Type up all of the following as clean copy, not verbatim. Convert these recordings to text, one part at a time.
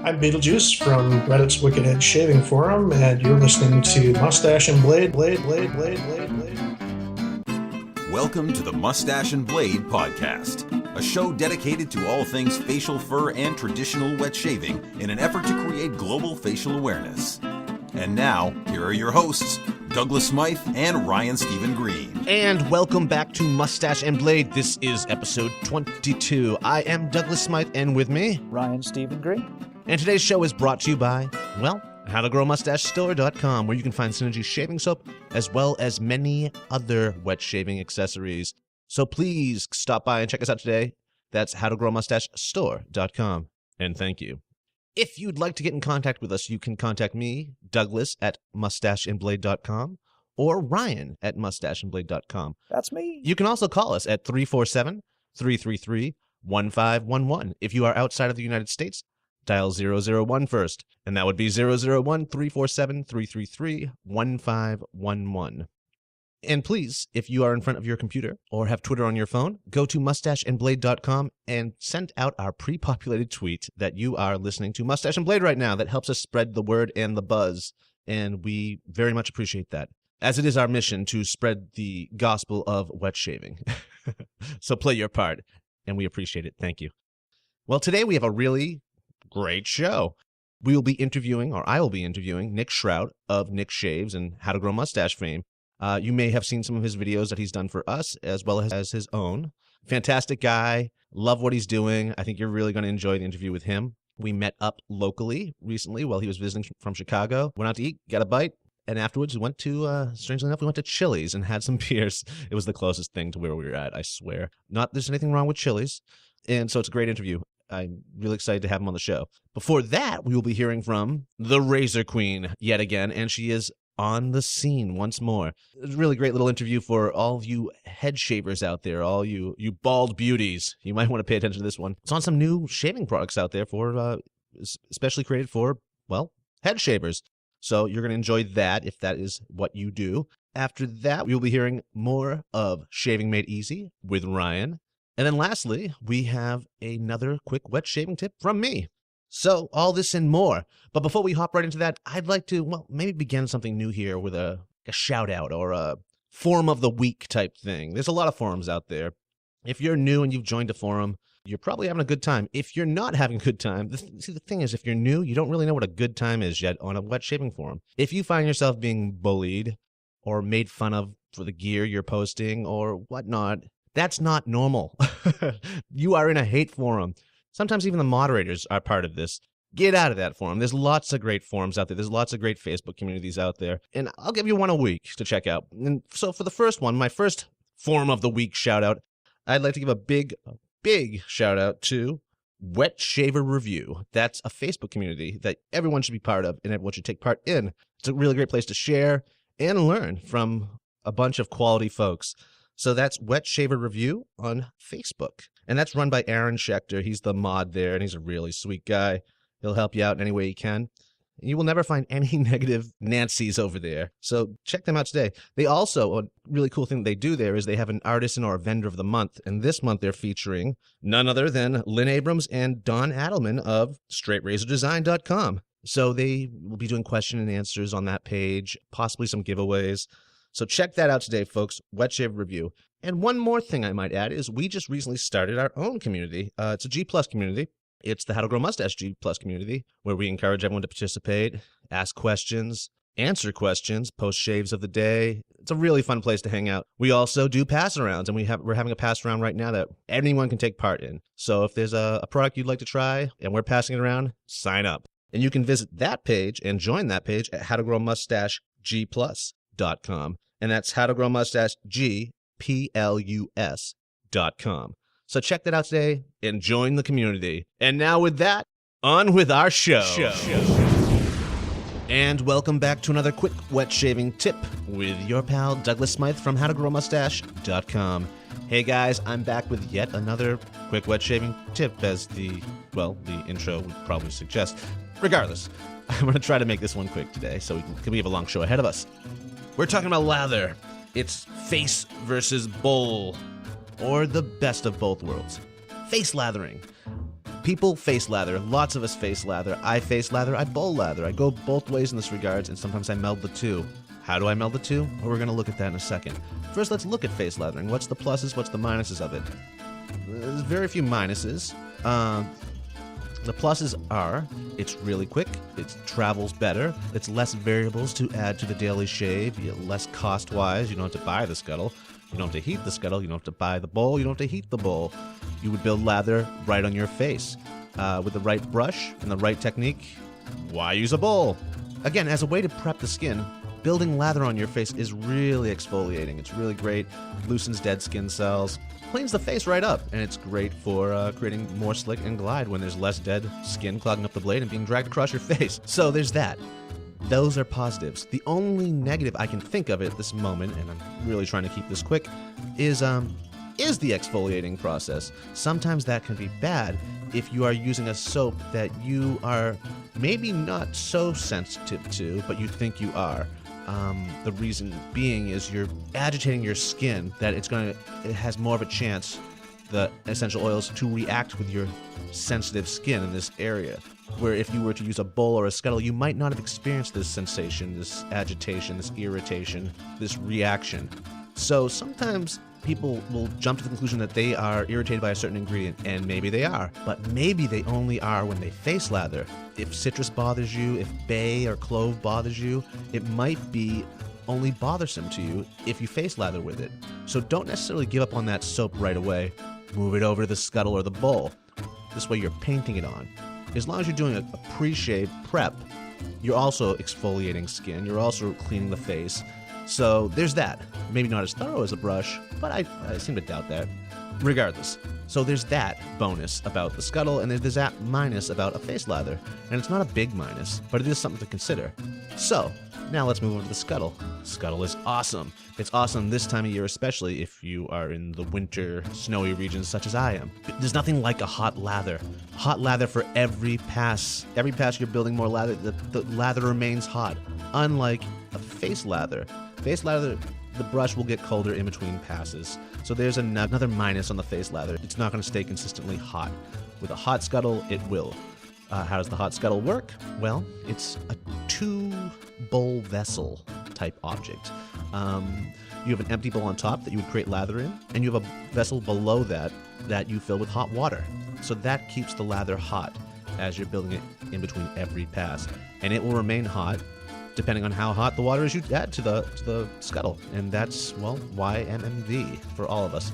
I'm Beetlejuice from Reddit's Wicked Head Shaving Forum, and you're listening to Moustache and Blade. Welcome to the Moustache and Blade podcast, a show dedicated to all things facial fur and traditional wet shaving in an effort to create global facial awareness. And now, here are your hosts, Douglas Smythe and Ryan Stephen Green. And welcome back to Moustache and Blade. This is episode 22. I am Douglas Smythe, and with me, Ryan Stephen Green. And today's show is brought to you by, well, howtogrowmustachestore.com, where you can find Synergy shaving soap, as well as many other wet shaving accessories. So please stop by and check us out today. That's howtogrowmustachestore.com. And thank you. If you'd like to get in contact with us, you can contact me, Douglas, at mustacheandblade.com, or Ryan at mustacheandblade.com. That's me. You can also call us at 347-333-1511. If you are outside of the United States, dial 001 first, and that would be 001-347-333-1511. And please, if you are in front of your computer or have Twitter on your phone, go to mustacheandblade.com and send out our pre-populated tweet that you are listening to Moustache and Blade right now. That helps us spread the word and the buzz, and we very much appreciate that, as it is our mission to spread the gospel of wet shaving. So play your part, and we appreciate it. Thank you. Well, today we have a really great show. We will be interviewing, or I will be interviewing, Nick Shrout of Nick Shaves and How to Grow Mustache fame. You may have seen some of his videos that he's done for us, as well as his own. Fantastic guy. Love what he's doing. I think you're really going to enjoy the interview with him. We met up locally recently while he was visiting from Chicago. Went out to eat, got a bite, and afterwards we went to, strangely enough, we went to Chili's and had some beers. It was the closest thing to where we were at, I swear. Not there's anything wrong with Chili's, and so it's a great interview. I'm really excited to have him on the show. Before that, we will be hearing from the Razor Queen yet again, and she is on the scene once more. It was a really great little interview for all of you head shavers out there, all you bald beauties. You might want to pay attention to this one. It's on some new shaving products out there for, especially created for, well, head shavers. So you're going to enjoy that if that is what you do. After that, we will be hearing more of Shaving Made Easy with Ryan. And then lastly, we have another quick wet shaving tip from me. So, all this and more. But before we hop right into that, I'd like to, well, maybe begin something new here with a shout-out or a forum of the week type thing. There's a lot of forums out there. If you're new and you've joined a forum, you're probably having a good time. If you're not having a good time, see, the thing is, if you're new, you don't really know what a good time is yet on a wet shaving forum. If you find yourself being bullied or made fun of for the gear you're posting or whatnot, that's not normal. You are in a hate forum. Sometimes even the moderators are part of this. Get out of that forum. There's lots of great forums out there. There's lots of great Facebook communities out there. And I'll give you one a week to check out. And so for the first one, my first forum of the week shout out, I'd like to give a big shout out to Wet Shaver Review. That's a Facebook community that everyone should be part of and everyone should take part in. It's a really great place to share and learn from a bunch of quality folks. So that's Wet Shaver Review on Facebook. And that's run by Aaron Schechter. He's the mod there, and he's a really sweet guy. He'll help you out in any way he can. You will never find any negative Nancys over there. So check them out today. They also, a really cool thing they do there is they have an artisan or a vendor of the month. And this month they're featuring none other than Lynn Abrams and Don Adelman of StraightRazorDesign.com. So they will be doing question and answers on that page, possibly some giveaways. So check that out today, folks. Wet Shave Review. And one more thing I might add is we just recently started our own community. It's a G+ community. It's the How to Grow Mustache G+ community, where we encourage everyone to participate, ask questions, answer questions, post shaves of the day. It's a really fun place to hang out. We also do pass-arounds, and we're having a pass-around right now that anyone can take part in. So if there's a product you'd like to try, and we're passing it around, sign up. And you can visit that page and join that page at howtogrowmustachegplus.com. And that's howtogrowmustachegplus.com. So check that out today and join the community. And now with that, on with our show. And welcome back to another quick wet shaving tip with your pal Douglas Smythe from howtogrowmustache.com. Hey guys, I'm back with yet another quick wet shaving tip, as the intro would probably suggest. Regardless, I'm going to try to make this one quick today so we have a long show ahead of us. We're talking about lather. It's face versus bowl, or the best of both worlds. Face lathering. People face lather. Lots of us face lather. I face lather. I bowl lather. I go both ways in this regards, and sometimes I meld the two. How do I meld the two? Well, we're going to look at that in a second. First, let's look at face lathering. What's the pluses? What's the minuses of it? There's very few minuses. The pluses are it's really quick, it travels better, it's less variables to add to the daily shave, less cost-wise. You don't have to buy the scuttle, you don't have to heat the scuttle, you don't have to buy the bowl, you don't have to heat the bowl. You would build lather right on your face. With the right brush and the right technique, why use a bowl? Again, as a way to prep the skin, building lather on your face is really exfoliating. It's really great, loosens dead skin cells, cleans the face right up, and it's great for creating more slick and glide when there's less dead skin clogging up the blade and being dragged across your face. So there's that. Those are positives. The only negative I can think of at this moment, and I'm really trying to keep this quick, is the exfoliating process. Sometimes that can be bad if you are using a soap that you are maybe not so sensitive to, but you think you are. The reason being is you're agitating your skin, that it has more of a chance, the essential oils, to react with your sensitive skin in this area. Where if you were to use a bowl or a scuttle, you might not have experienced this sensation, this agitation, this irritation, this reaction. So sometimes people will jump to the conclusion that they are irritated by a certain ingredient, and maybe they are, but maybe they only are when they face lather. If citrus bothers you, if bay or clove bothers you, it might be only bothersome to you if you face lather with it. So don't necessarily give up on that soap right away. Move it over to the scuttle or the bowl. This way you're painting it on. As long as you're doing a pre-shave prep, you're also exfoliating skin, you're also cleaning the face. So there's that. Maybe not as thorough as a brush, but I seem to doubt that. Regardless. So there's that bonus about the scuttle, and there's that minus about a face lather. And it's not a big minus, but it is something to consider. So, now let's move on to the scuttle. Scuttle is awesome. It's awesome this time of year, especially if you are in the winter, snowy regions such as I am. There's nothing like a hot lather. Hot lather for every pass. Every pass you're building more lather, the lather remains hot. Unlike a face lather. Face lather, the brush will get colder in between passes. So there's another minus on the face lather. It's not going to stay consistently hot. With a hot scuttle, it will. How does the hot scuttle work? Well, it's a 2-bowl vessel type object. You have an empty bowl on top that you would create lather in, and you have a vessel below that you fill with hot water. So that keeps the lather hot as you're building it in between every pass. And it will remain hot depending on how hot the water is you add to the scuttle. And that's, well, YMMV for all of us.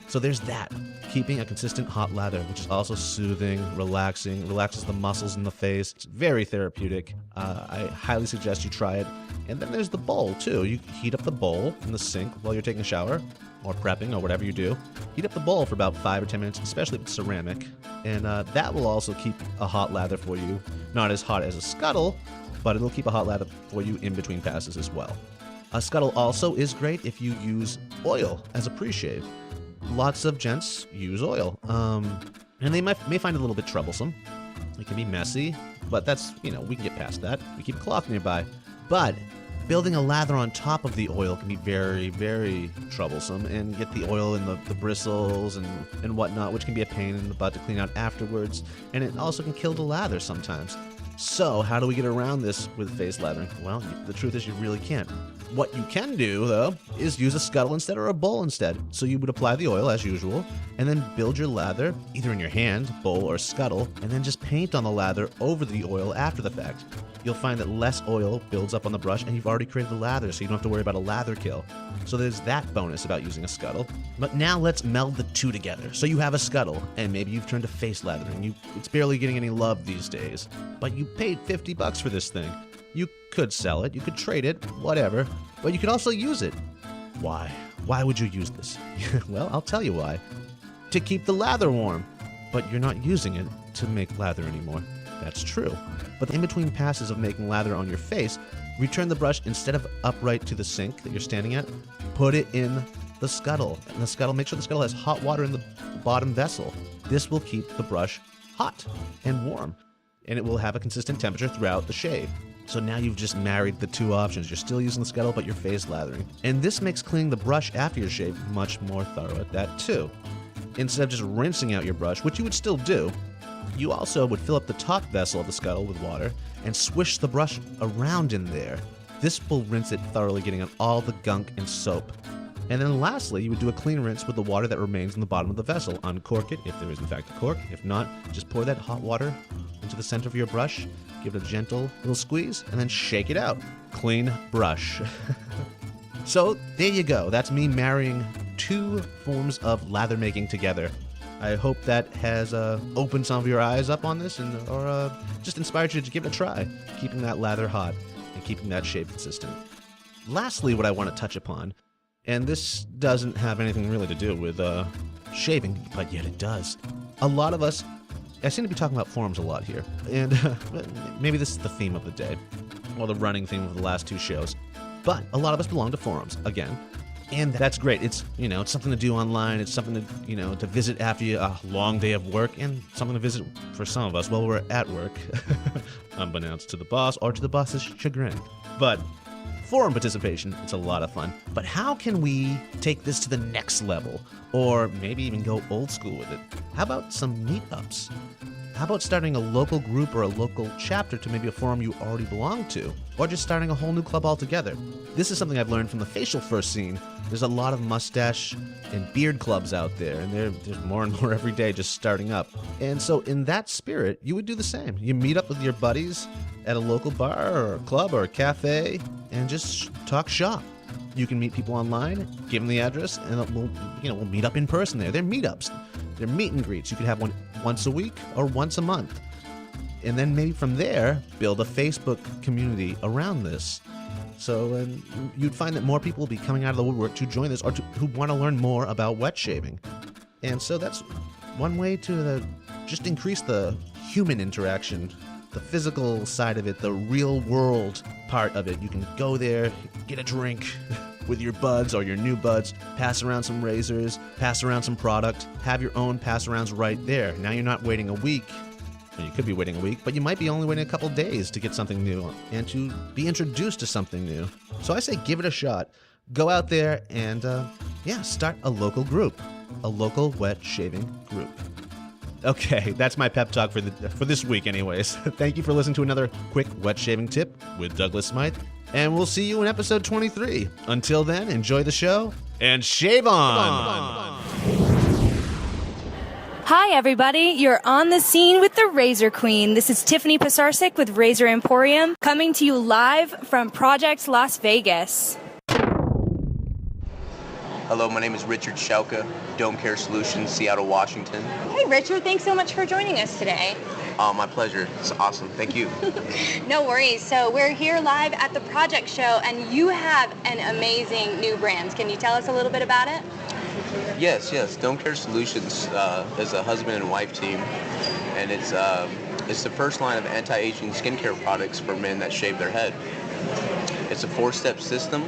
So there's that. Keeping a consistent hot lather, which is also soothing, relaxing, relaxes the muscles in the face. It's very therapeutic. I highly suggest you try it. And then there's the bowl, too. You heat up the bowl in the sink while you're taking a shower or prepping or whatever you do. Heat up the bowl for about 5 or 10 minutes, especially if it's ceramic. And that will also keep a hot lather for you. Not as hot as a scuttle, but it'll keep a hot lather for you in between passes as well. A scuttle also is great if you use oil as a pre-shave. Lots of gents use oil, and they may find it a little bit troublesome. It can be messy, but that's, we can get past that. We keep a cloth nearby. But building a lather on top of the oil can be very, very troublesome and get the oil in the bristles and whatnot, which can be a pain in the butt to clean out afterwards. And it also can kill the lather sometimes. So how do we get around this with face lathering? Well, the truth is you really can't. What you can do, though, is use a scuttle instead or a bowl instead. So you would apply the oil as usual, and then build your lather, either in your hand, bowl, or scuttle, and then just paint on the lather over the oil after the fact. You'll find that less oil builds up on the brush, and you've already created the lather, so you don't have to worry about a lather kill. So there's that bonus about using a scuttle. But now let's meld the two together. So you have a scuttle, and maybe you've turned to face lathering. It's barely getting any love these days, but you paid $50 for this thing. You could sell it, you could trade it, whatever, but you could also use it. Why? Why would you use this? Well, I'll tell you why. To keep the lather warm. But you're not using it to make lather anymore. That's true. But in between passes of making lather on your face, return the brush instead of upright to the sink that you're standing at, put it in the scuttle. And the scuttle, make sure the scuttle has hot water in the bottom vessel. This will keep the brush hot and warm, and it will have a consistent temperature throughout the shave. So now you've just married the two options. You're still using the scuttle, but you're face lathering. And this makes cleaning the brush after your shave much more thorough at that too. Instead of just rinsing out your brush, which you would still do, You also would fill up the top vessel of the scuttle with water and swish the brush around in there. This will rinse it thoroughly, getting out all the gunk and soap. And then lastly, you would do a clean rinse with the water that remains in the bottom of the vessel. Uncork it if there is in fact a cork. If not, just pour that hot water into the center of your brush, give it a gentle little squeeze, and then shake it out. Clean brush. So there you go. That's me marrying two forms of lather making together. I hope that has opened some of your eyes up on this or just inspired you to give it a try, keeping that lather hot and keeping that shave consistent. Lastly, what I want to touch upon, and this doesn't have anything really to do with shaving, but yet it does. A lot of us, I seem to be talking about forums a lot here, and maybe this is the theme of the day, or the running theme of the last two shows, but a lot of us belong to forums, again, and that's great. It's, it's something to do online, it's something to, to visit after a long day of work, and something to visit for some of us while we're at work, unbeknownst to the boss or to the boss's chagrin. But forum participation, it's a lot of fun. But how can we take this to the next level? Or maybe even go old school with it? How about some meetups? How about starting a local group or a local chapter to maybe a forum you already belong to? Or just starting a whole new club altogether? This is something I've learned from the facial fur scene. There's a lot of mustache and beard clubs out there, and there's more and more every day just starting up. And so in that spirit, you would do the same. You meet up with your buddies at a local bar or a club or a cafe and just talk shop. You can meet people online, give them the address, and we'll meet up in person there. They're meetups. They're meet and greets. You could have one once a week or once a month. And then maybe from there, build a Facebook community around this. So you'd find that more people will be coming out of the woodwork to join this or who want to learn more about wet shaving. And so that's one way to just increase the human interaction, the physical side of it, the real world part of it. You can go there, get a drink with your buds or your new buds, pass around some razors, pass around some product, have your own pass-arounds right there. Now you're not waiting a week. Well, you could be waiting a week, but you might be only waiting a couple days to get something new and to be introduced to something new. So I say give it a shot. Go out there and, start a local group, a local wet shaving group. Okay, that's my pep talk for this week anyways. Thank you for listening to another quick wet shaving tip with Douglas Smythe, and we'll see you in episode 23. Until then, enjoy the show and shave on! Hi, everybody. You're on the scene with the Razor Queen. This is Tiffany Pisarcik with Razor Emporium, coming to you live from Project Las Vegas. Hello, my name is Richard Schauka, Dome Care Solutions, Seattle, Washington. Hey, Richard. Thanks so much for joining us today. My pleasure. It's awesome. Thank you. No worries. So we're here live at the Project Show, and you have an amazing new brand. Can you tell us a little bit about it? Yes. Dome Care Solutions is a husband and wife team, and it's the first line of anti-aging skincare products for men that shave their head. It's a 4-step system.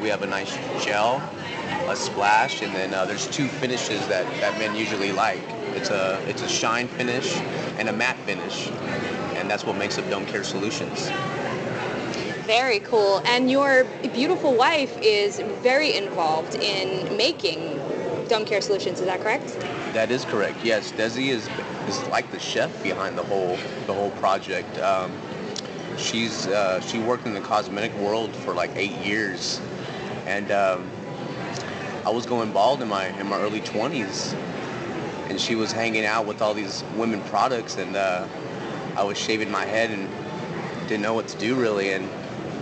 We have a nice gel, a splash, and then there's 2 finishes that men usually like. It's a shine finish and a matte finish, and that's what makes up Dome Care Solutions. Very cool. And your beautiful wife is very involved in making Dome Care Solutions. Is that correct? That is correct. Yes, Desi is like the chef behind the whole project. She worked in the cosmetic world for like 8 years, and I was going bald in my early 20s, and she was hanging out with all these women products, and I was shaving my head and didn't know what to do really, and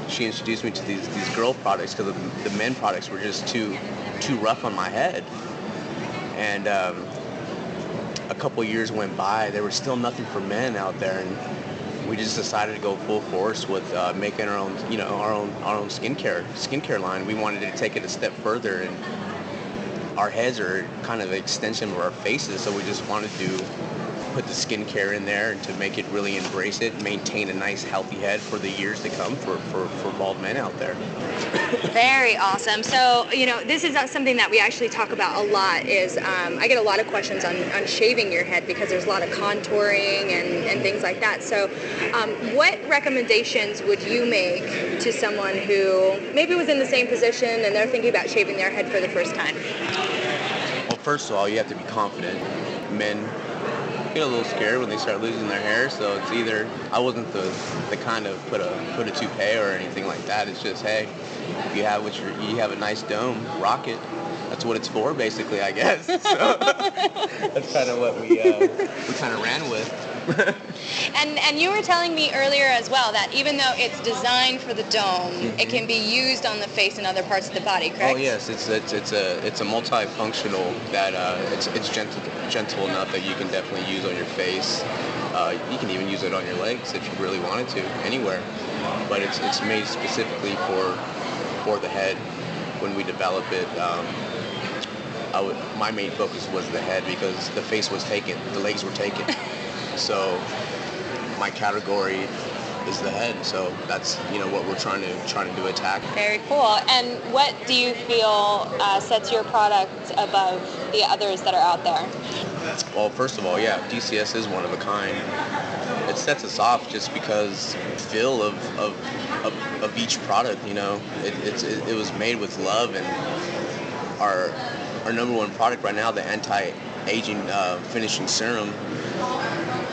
she introduced me to these girl products because the men products were just too rough on my head, and a couple years went by. There was still nothing for men out there, and we just decided to go full force with making our own skincare line. We wanted to take it a step further, and our heads are kind of an extension of our faces, so we just wanted to put the skincare in there and to make it really embrace it, maintain a nice healthy head for the years to come for bald men out there. Very awesome. So, this is something that we actually talk about a lot is I get a lot of questions on shaving your head because there's a lot of contouring and things like that. So what recommendations would you make to someone who maybe was in the same position and they're thinking about shaving their head for the first time? Well, first of all, you have to be confident. Men get a little scared when they start losing their hair. So it's either, I wasn't the kind of put a toupee or anything like that. It's just, hey, you have a nice dome, rock it. That's what it's for, basically, I guess. So that's kind of what we kind of ran with. And you were telling me earlier as well that even though it's designed for the dome, it can be used on the face and other parts of the body, correct? Oh yes, it's a multifunctional that it's gentle enough that you can definitely use on your face. You can even use it on your legs if you really wanted to, anywhere. But it's made specifically for the head. When we develop it, my main focus was the head because the face was taken, the legs were taken. So my category is the head. So that's what we're trying to do, attack. Very cool. And what do you feel sets your product above the others that are out there? Well, first of all, yeah, DCS is one of a kind. It sets us off just because the feel of each product. It was made with love, and our number one product right now, the anti-aging finishing serum.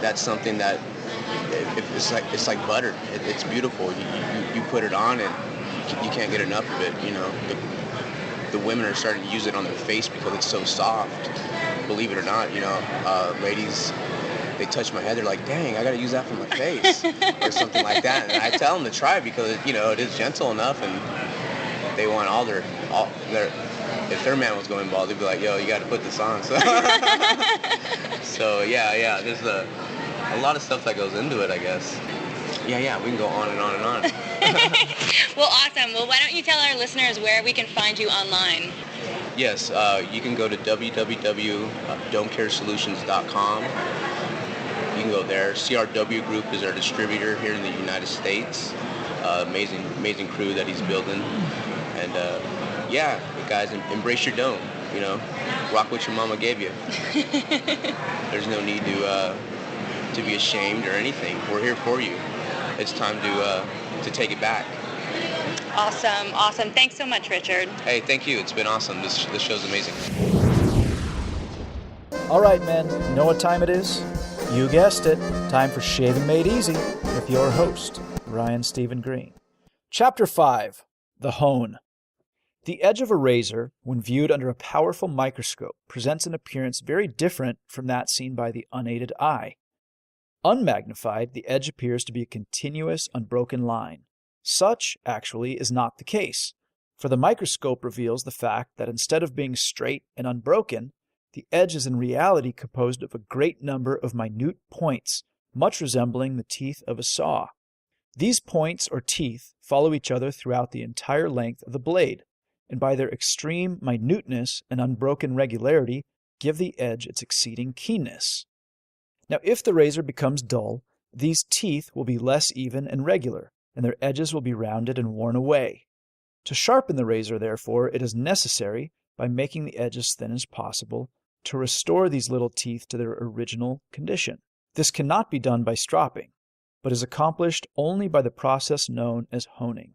That's something that it's like butter. It's beautiful. You put it on and you can't get enough of it. The women are starting to use it on their face because it's so soft. Believe it or not, ladies, they touch my head. They're like, "Dang, I got to use that for my face," or something like that. And I tell them to try it because it is gentle enough, and they want all their. If their man was going bald, they'd be like, "Yo, you got to put this on." So yeah, there's a lot of stuff that goes into it, I guess. Yeah, we can go on and on and on. Well, awesome. Well, why don't you tell our listeners where we can find you online? Yes, you can go to www.domecaresolutions.com. You can go there. CRW Group is our distributor here in the United States. Amazing crew that he's building. And yeah, guys, embrace your dome. Rock what your mama gave you. There's no need to be ashamed or anything. We're here for you. It's time to take it back. Awesome. Thanks so much, Richard. Hey, thank you. It's been awesome. This show's amazing. All right, men, you know what time it is? You guessed it. Time for Shaving Made Easy with your host, Ryan Stephen Green. Chapter 5, The Hone. The edge of a razor, when viewed under a powerful microscope, presents an appearance very different from that seen by the unaided eye. Unmagnified, the edge appears to be a continuous, unbroken line. Such, actually, is not the case, for the microscope reveals the fact that instead of being straight and unbroken, the edge is in reality composed of a great number of minute points, much resembling the teeth of a saw. These points or teeth follow each other throughout the entire length of the blade, and by their extreme minuteness and unbroken regularity give the edge its exceeding keenness. Now, if the razor becomes dull, these teeth will be less even and regular, and their edges will be rounded and worn away. To sharpen the razor, therefore, it is necessary, by making the edge as thin as possible, to restore these little teeth to their original condition. This cannot be done by stropping, but is accomplished only by the process known as honing.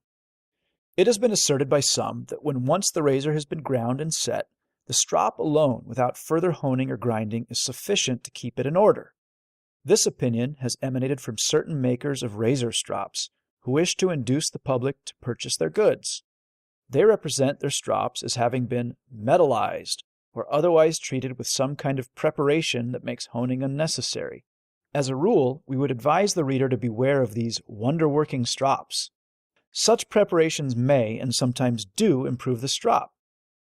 It has been asserted by some that when once the razor has been ground and set, the strop alone, without further honing or grinding, is sufficient to keep it in order. This opinion has emanated from certain makers of razor strops who wish to induce the public to purchase their goods. They represent their strops as having been metallized or otherwise treated with some kind of preparation that makes honing unnecessary. As a rule, we would advise the reader to beware of these wonder-working strops. Such preparations may, and sometimes do, improve the strop,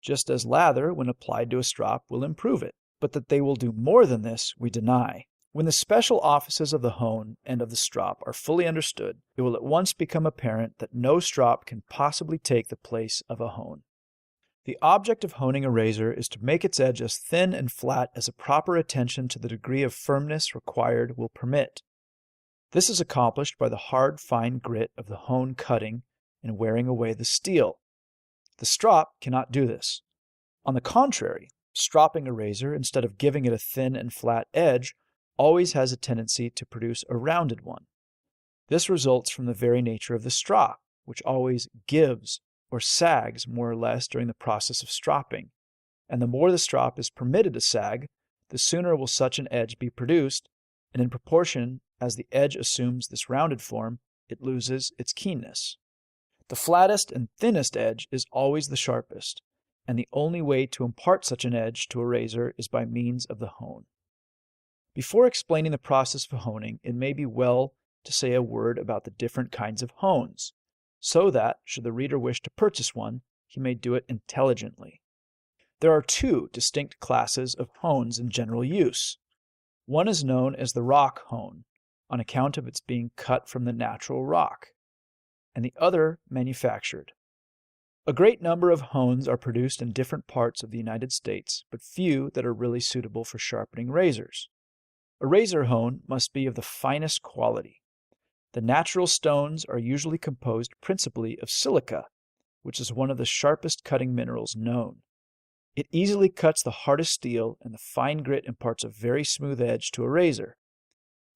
just as lather, when applied to a strop, will improve it. But that they will do more than this, we deny. When the special offices of the hone and of the strop are fully understood, it will at once become apparent that no strop can possibly take the place of a hone. The object of honing a razor is to make its edge as thin and flat as a proper attention to the degree of firmness required will permit. This is accomplished by the hard, fine grit of the hone cutting and wearing away the steel. The strop cannot do this. On the contrary, stropping a razor, instead of giving it a thin and flat edge, always has a tendency to produce a rounded one. This results from the very nature of the strop, which always gives or sags more or less during the process of stropping, and the more the strop is permitted to sag, the sooner will such an edge be produced, and in proportion as the edge assumes this rounded form, it loses its keenness. The flattest and thinnest edge is always the sharpest, and the only way to impart such an edge to a razor is by means of the hone. Before explaining the process of honing, it may be well to say a word about the different kinds of hones, so that, should the reader wish to purchase one, he may do it intelligently. There are two distinct classes of hones in general use. One is known as the rock hone, on account of its being cut from the natural rock, and the other manufactured. A great number of hones are produced in different parts of the United States, but few that are really suitable for sharpening razors. A razor hone must be of the finest quality. The natural stones are usually composed principally of silica, which is one of the sharpest cutting minerals known. It easily cuts the hardest steel, and the fine grit imparts a very smooth edge to a razor.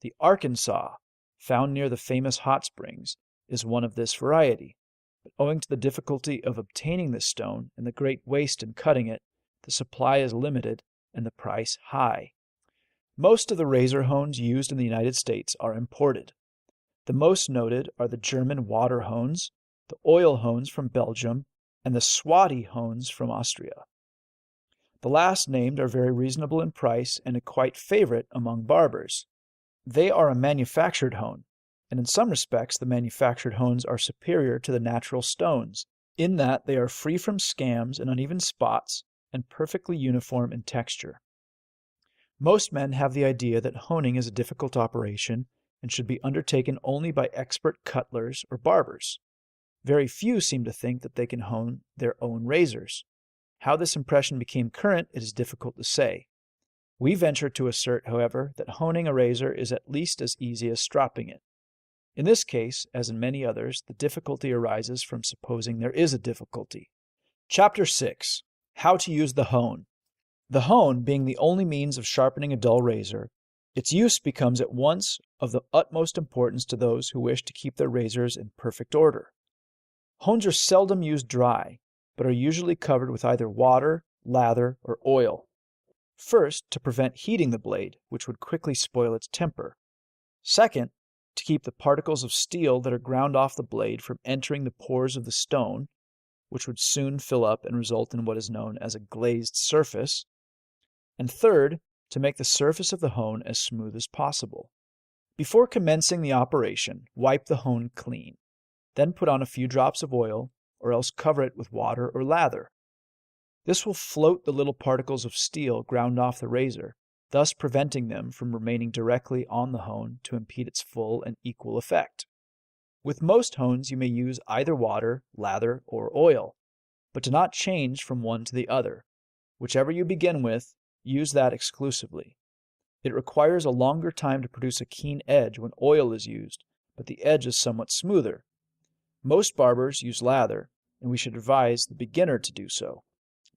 The Arkansas, found near the famous hot springs, is one of this variety, but owing to the difficulty of obtaining this stone and the great waste in cutting it, the supply is limited and the price high. Most of the razor hones used in the United States are imported. The most noted are the German water hones, the oil hones from Belgium, and the Swati hones from Austria. The last named are very reasonable in price and a quite favorite among barbers. They are a manufactured hone, and in some respects the manufactured hones are superior to the natural stones, in that they are free from scams and uneven spots and perfectly uniform in texture. Most men have the idea that honing is a difficult operation and should be undertaken only by expert cutlers or barbers. Very few seem to think that they can hone their own razors. How this impression became current, it is difficult to say. We venture to assert, however, that honing a razor is at least as easy as stropping it. In this case, as in many others, the difficulty arises from supposing there is a difficulty. Chapter 6. How to use the hone. The hone being the only means of sharpening a dull razor, its use becomes at once of the utmost importance to those who wish to keep their razors in perfect order. Hones are seldom used dry, but are usually covered with either water, lather, or oil. First, to prevent heating the blade, which would quickly spoil its temper. Second, to keep the particles of steel that are ground off the blade from entering the pores of the stone, which would soon fill up and result in what is known as a glazed surface. And third, to make the surface of the hone as smooth as possible. Before commencing the operation, wipe the hone clean. Then put on a few drops of oil, or else cover it with water or lather. This will float the little particles of steel ground off the razor, thus preventing them from remaining directly on the hone to impede its full and equal effect. With most hones you may use either water, lather, or oil, but do not change from one to the other. Whichever you begin with, use that exclusively. It requires a longer time to produce a keen edge when oil is used, but the edge is somewhat smoother. Most barbers use lather, and we should advise the beginner to do so.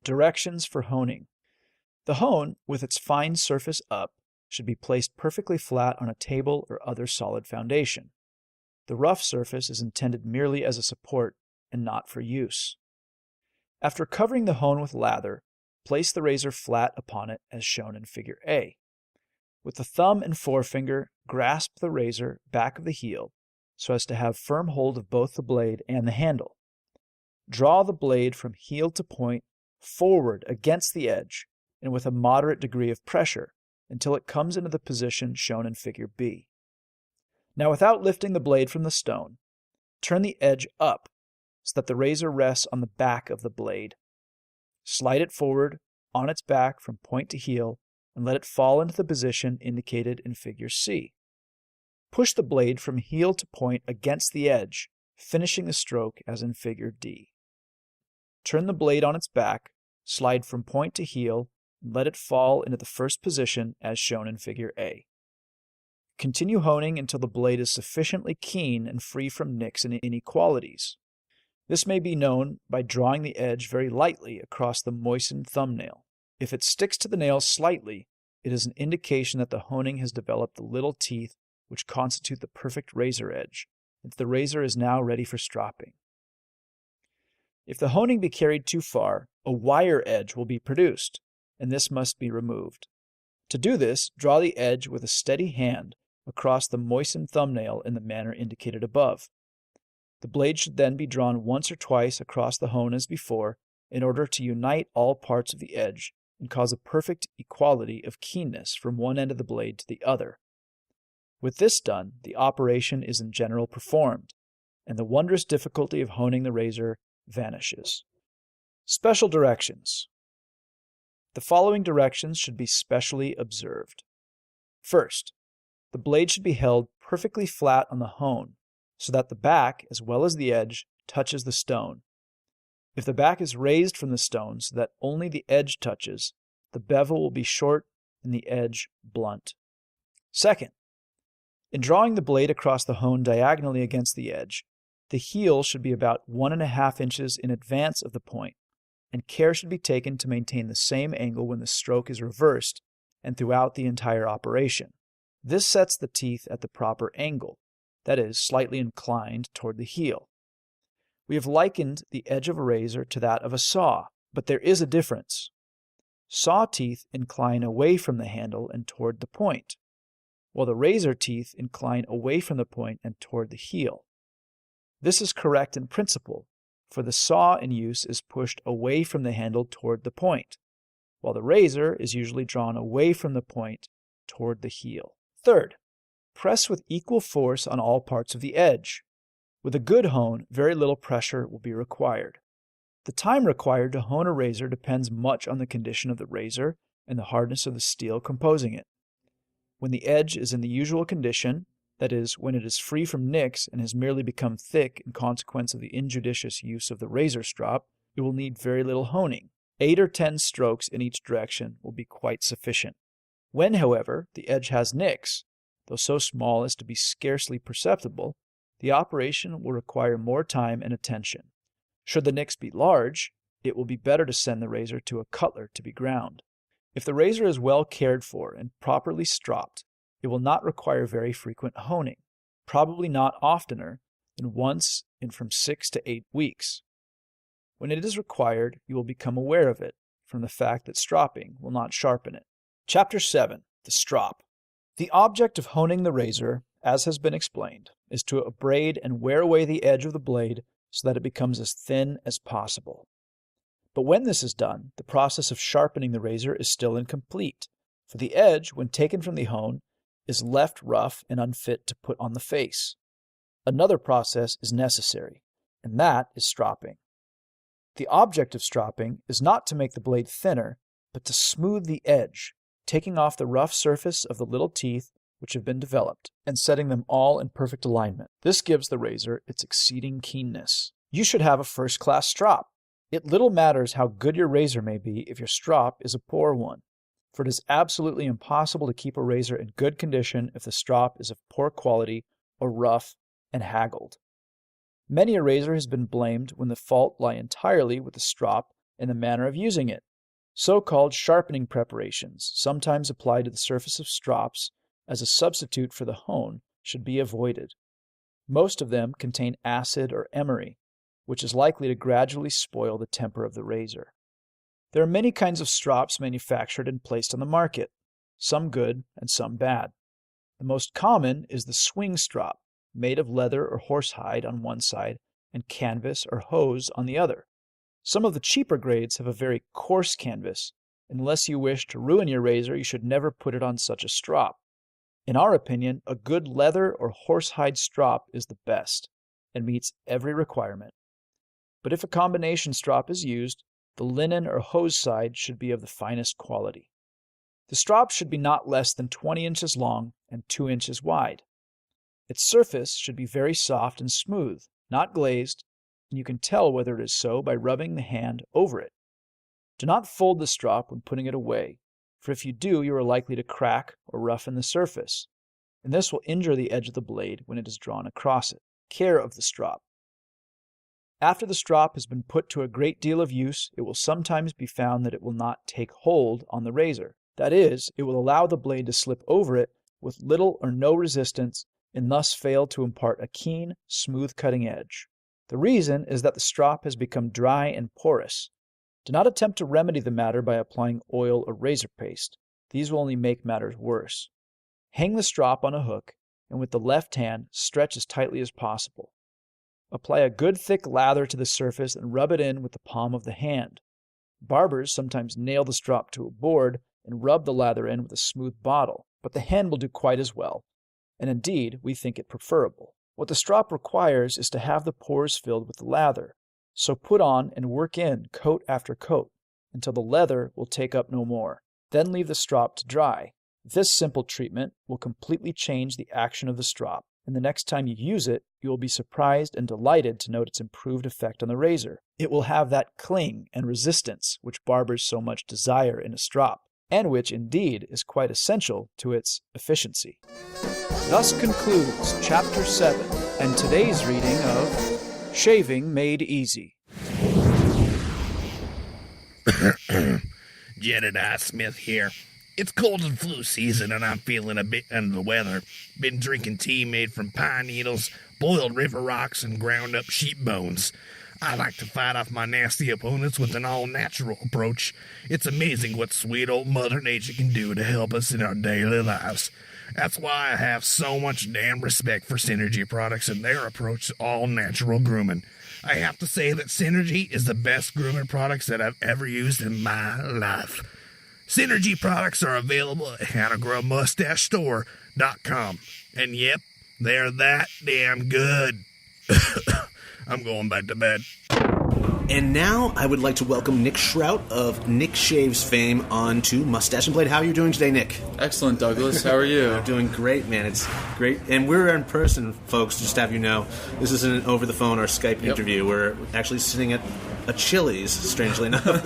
Directions for honing. The hone, with its fine surface up, should be placed perfectly flat on a table or other solid foundation. The rough surface is intended merely as a support and not for use. After covering the hone with lather, place the razor flat upon it as shown in Figure A. With the thumb and forefinger, grasp the razor back of the heel so as to have firm hold of both the blade and the handle. Draw the blade from heel to point forward against the edge and with a moderate degree of pressure until it comes into the position shown in Figure B. Now, without lifting the blade from the stone, turn the edge up so that the razor rests on the back of the blade. Slide it forward on its back from point to heel and let it fall into the position indicated in Figure C. Push the blade from heel to point against the edge, finishing the stroke as in Figure D. Turn the blade on its back, slide from point to heel, and let it fall into the first position as shown in Figure A. Continue honing until the blade is sufficiently keen and free from nicks and inequalities. This may be known by drawing the edge very lightly across the moistened thumbnail. If it sticks to the nail slightly, it is an indication that the honing has developed the little teeth which constitute the perfect razor edge, and the razor is now ready for stropping. If the honing be carried too far, a wire edge will be produced, and this must be removed. To do this, draw the edge with a steady hand across the moistened thumbnail in the manner indicated above. The blade should then be drawn once or twice across the hone as before in order to unite all parts of the edge and cause a perfect equality of keenness from one end of the blade to the other. With this done, the operation is in general performed, and the wondrous difficulty of honing the razor vanishes. Special directions. The following directions should be specially observed. First, the blade should be held perfectly flat on the hone, so that the back, as well as the edge, touches the stone. If the back is raised from the stone so that only the edge touches, the bevel will be short and the edge blunt. Second, in drawing the blade across the hone diagonally against the edge, the heel should be about 1.5 inches in advance of the point, and care should be taken to maintain the same angle when the stroke is reversed and throughout the entire operation. This sets the teeth at the proper angle, that is, slightly inclined toward the heel. We have likened the edge of a razor to that of a saw, but there is a difference. Saw teeth incline away from the handle and toward the point, while the razor teeth incline away from the point and toward the heel. This is correct in principle, for the saw in use is pushed away from the handle toward the point, while the razor is usually drawn away from the point toward the heel. Third, press with equal force on all parts of the edge. With a good hone, very little pressure will be required. The time required to hone a razor depends much on the condition of the razor and the hardness of the steel composing it. When the edge is in the usual condition, that is, when it is free from nicks and has merely become thick in consequence of the injudicious use of the razor strop, it will need very little honing. 8 or 10 strokes in each direction will be quite sufficient. When, however, the edge has nicks, though so small as to be scarcely perceptible, the operation will require more time and attention. Should the nicks be large, it will be better to send the razor to a cutler to be ground. If the razor is well cared for and properly stropped, it will not require very frequent honing, probably not oftener than once in from 6 to 8 weeks. When it is required, you will become aware of it from the fact that stropping will not sharpen it. Chapter 7. The Strop. The object of honing the razor, as has been explained, is to abrade and wear away the edge of the blade so that it becomes as thin as possible. But when this is done, the process of sharpening the razor is still incomplete, for the edge, when taken from the hone, is left rough and unfit to put on the face. Another process is necessary, and that is stropping. The object of stropping is not to make the blade thinner, but to smooth the edge, taking off the rough surface of the little teeth which have been developed, and setting them all in perfect alignment. This gives the razor its exceeding keenness. You should have a first-class strop. It little matters how good your razor may be if your strop is a poor one, for it is absolutely impossible to keep a razor in good condition if the strop is of poor quality or rough and haggled. Many a razor has been blamed when the fault lie entirely with the strop and the manner of using it. So-called sharpening preparations, sometimes applied to the surface of strops as a substitute for the hone, should be avoided. Most of them contain acid or emery, which is likely to gradually spoil the temper of the razor. There are many kinds of strops manufactured and placed on the market, some good and some bad. The most common is the swing strop, made of leather or horsehide on one side and canvas or hose on the other. Some of the cheaper grades have a very coarse canvas, and unless you wish to ruin your razor, you should never put it on such a strop. In our opinion, a good leather or horsehide strop is the best and meets every requirement. But if a combination strop is used, the linen or hose side should be of the finest quality. The strop should be not less than 20 inches long and 2 inches wide. Its surface should be very soft and smooth, not glazed, and you can tell whether it is so by rubbing the hand over it. Do not fold the strop when putting it away, for if you do, you are likely to crack or roughen the surface, and this will injure the edge of the blade when it is drawn across it. Care of the strop. After the strop has been put to a great deal of use, it will sometimes be found that it will not take hold on the razor. That is, it will allow the blade to slip over it with little or no resistance and thus fail to impart a keen, smooth cutting edge. The reason is that the strop has become dry and porous. Do not attempt to remedy the matter by applying oil or razor paste. these will only make matters worse. Hang the strop on a hook, and with the left hand, stretch as tightly as possible. Apply a good thick lather to the surface and rub it in with the palm of the hand. Barbers sometimes nail the strop to a board and rub the lather in with a smooth bottle, but the hand will do quite as well, and indeed we think it preferable. What the strop requires is to have the pores filled with the lather, so put on and work in coat after coat until the leather will take up no more. Then leave the strop to dry. This simple treatment will completely change the action of the strop, and the next time you use it, you will be surprised and delighted to note its improved effect on the razor. It will have that cling and resistance which barbers so much desire in a strop, and which indeed is quite essential to its efficiency. Thus concludes Chapter 7 and today's reading of Shaving Made Easy. Jedediah Smythe here. It's cold and flu season, and I'm feeling a bit under the weather. Been drinking tea made from pine needles, boiled river rocks, and ground up sheep bones. I like to fight off my nasty opponents with an all-natural approach. It's amazing what sweet old Mother Nature can do to help us in our daily lives. That's why I have so much damn respect for Synergy products and their approach to all-natural grooming. I have to say that Synergy is the best grooming products that I've ever used in my life. Synergy products are available at howtogrowmustachestore.com. And yep, they're that damn good. I'm going back to bed. And now I would like to welcome Nick Shrout of Nick Shaves fame onto Mustache and Blade. How are you doing today, Nick? Excellent, Douglas. How are you? I'm doing great, man. It's great. And we're in person, folks, just to have you know. This isn't an over-the-phone or Skype interview. We're actually sitting at a Chili's, strangely enough,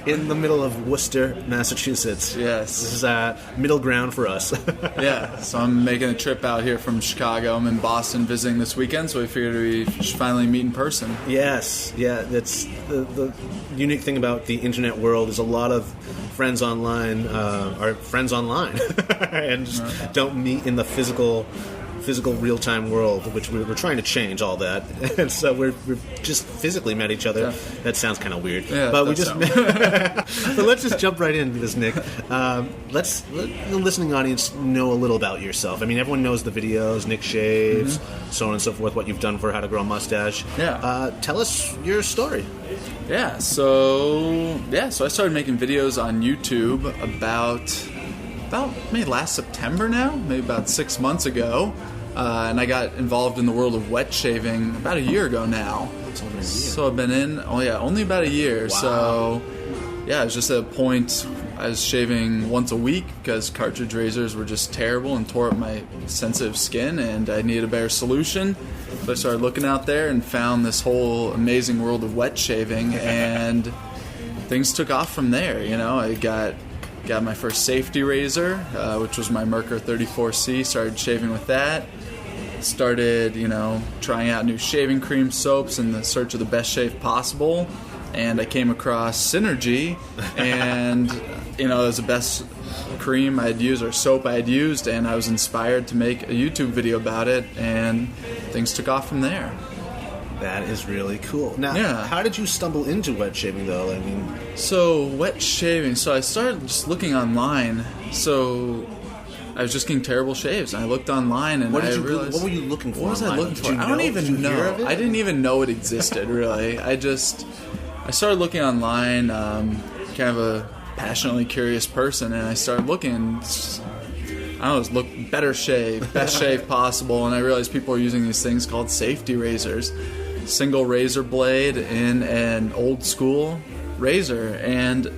in the middle of Worcester, Massachusetts. Yes. This is middle ground for us. Yeah, so I'm making a trip out here from Chicago. I'm in Boston visiting this weekend, so we figured we should finally meet in person. Yes, yeah, that's the unique thing about the internet world is a lot of friends online are friends online and just don't meet in the physical real-time world, which we're trying to change all that. And so we've just physically met each other. Yeah. That sounds kind of weird. Yeah, but we just but let's just jump right into this, Nick. Let the listening audience know a little about yourself. I mean, everyone knows the videos, Nick Shaves, so on and so forth, what you've done for How to Grow a Mustache. Yeah. Tell us your story. Yeah, so I started making videos on YouTube about maybe last September now, maybe about 6 months ago. And I got involved in the world of wet shaving about a year ago now. It's only a year. So I've been in, only about a year. Wow. So, yeah, it was just at a point I was shaving once a week because cartridge razors were just terrible and tore up my sensitive skin, and I needed a better solution. So I started looking out there and found this whole amazing world of wet shaving, and things took off from there. You know, I got my first safety razor, which was my Merkur 34C, started shaving with that. Started, trying out new shaving cream soaps in the search of the best shave possible. And I came across Synergy, and, it was the best cream I'd used or soap I'd used, and I was inspired to make a YouTube video about it, and things took off from there. That is really cool. Now, How did you stumble into wet shaving, though? I mean, so wet shaving. So I started just looking online. So I was just getting terrible shaves, and I looked online, and I realized, what were you looking for? What was I looking for? I don't even know. I didn't even know it existed. Really, I started looking online. Kind of a passionately curious person, and I started looking. Look better shave, best shave possible, and I realized people are using these things called safety razors. Single razor blade in an old school razor, and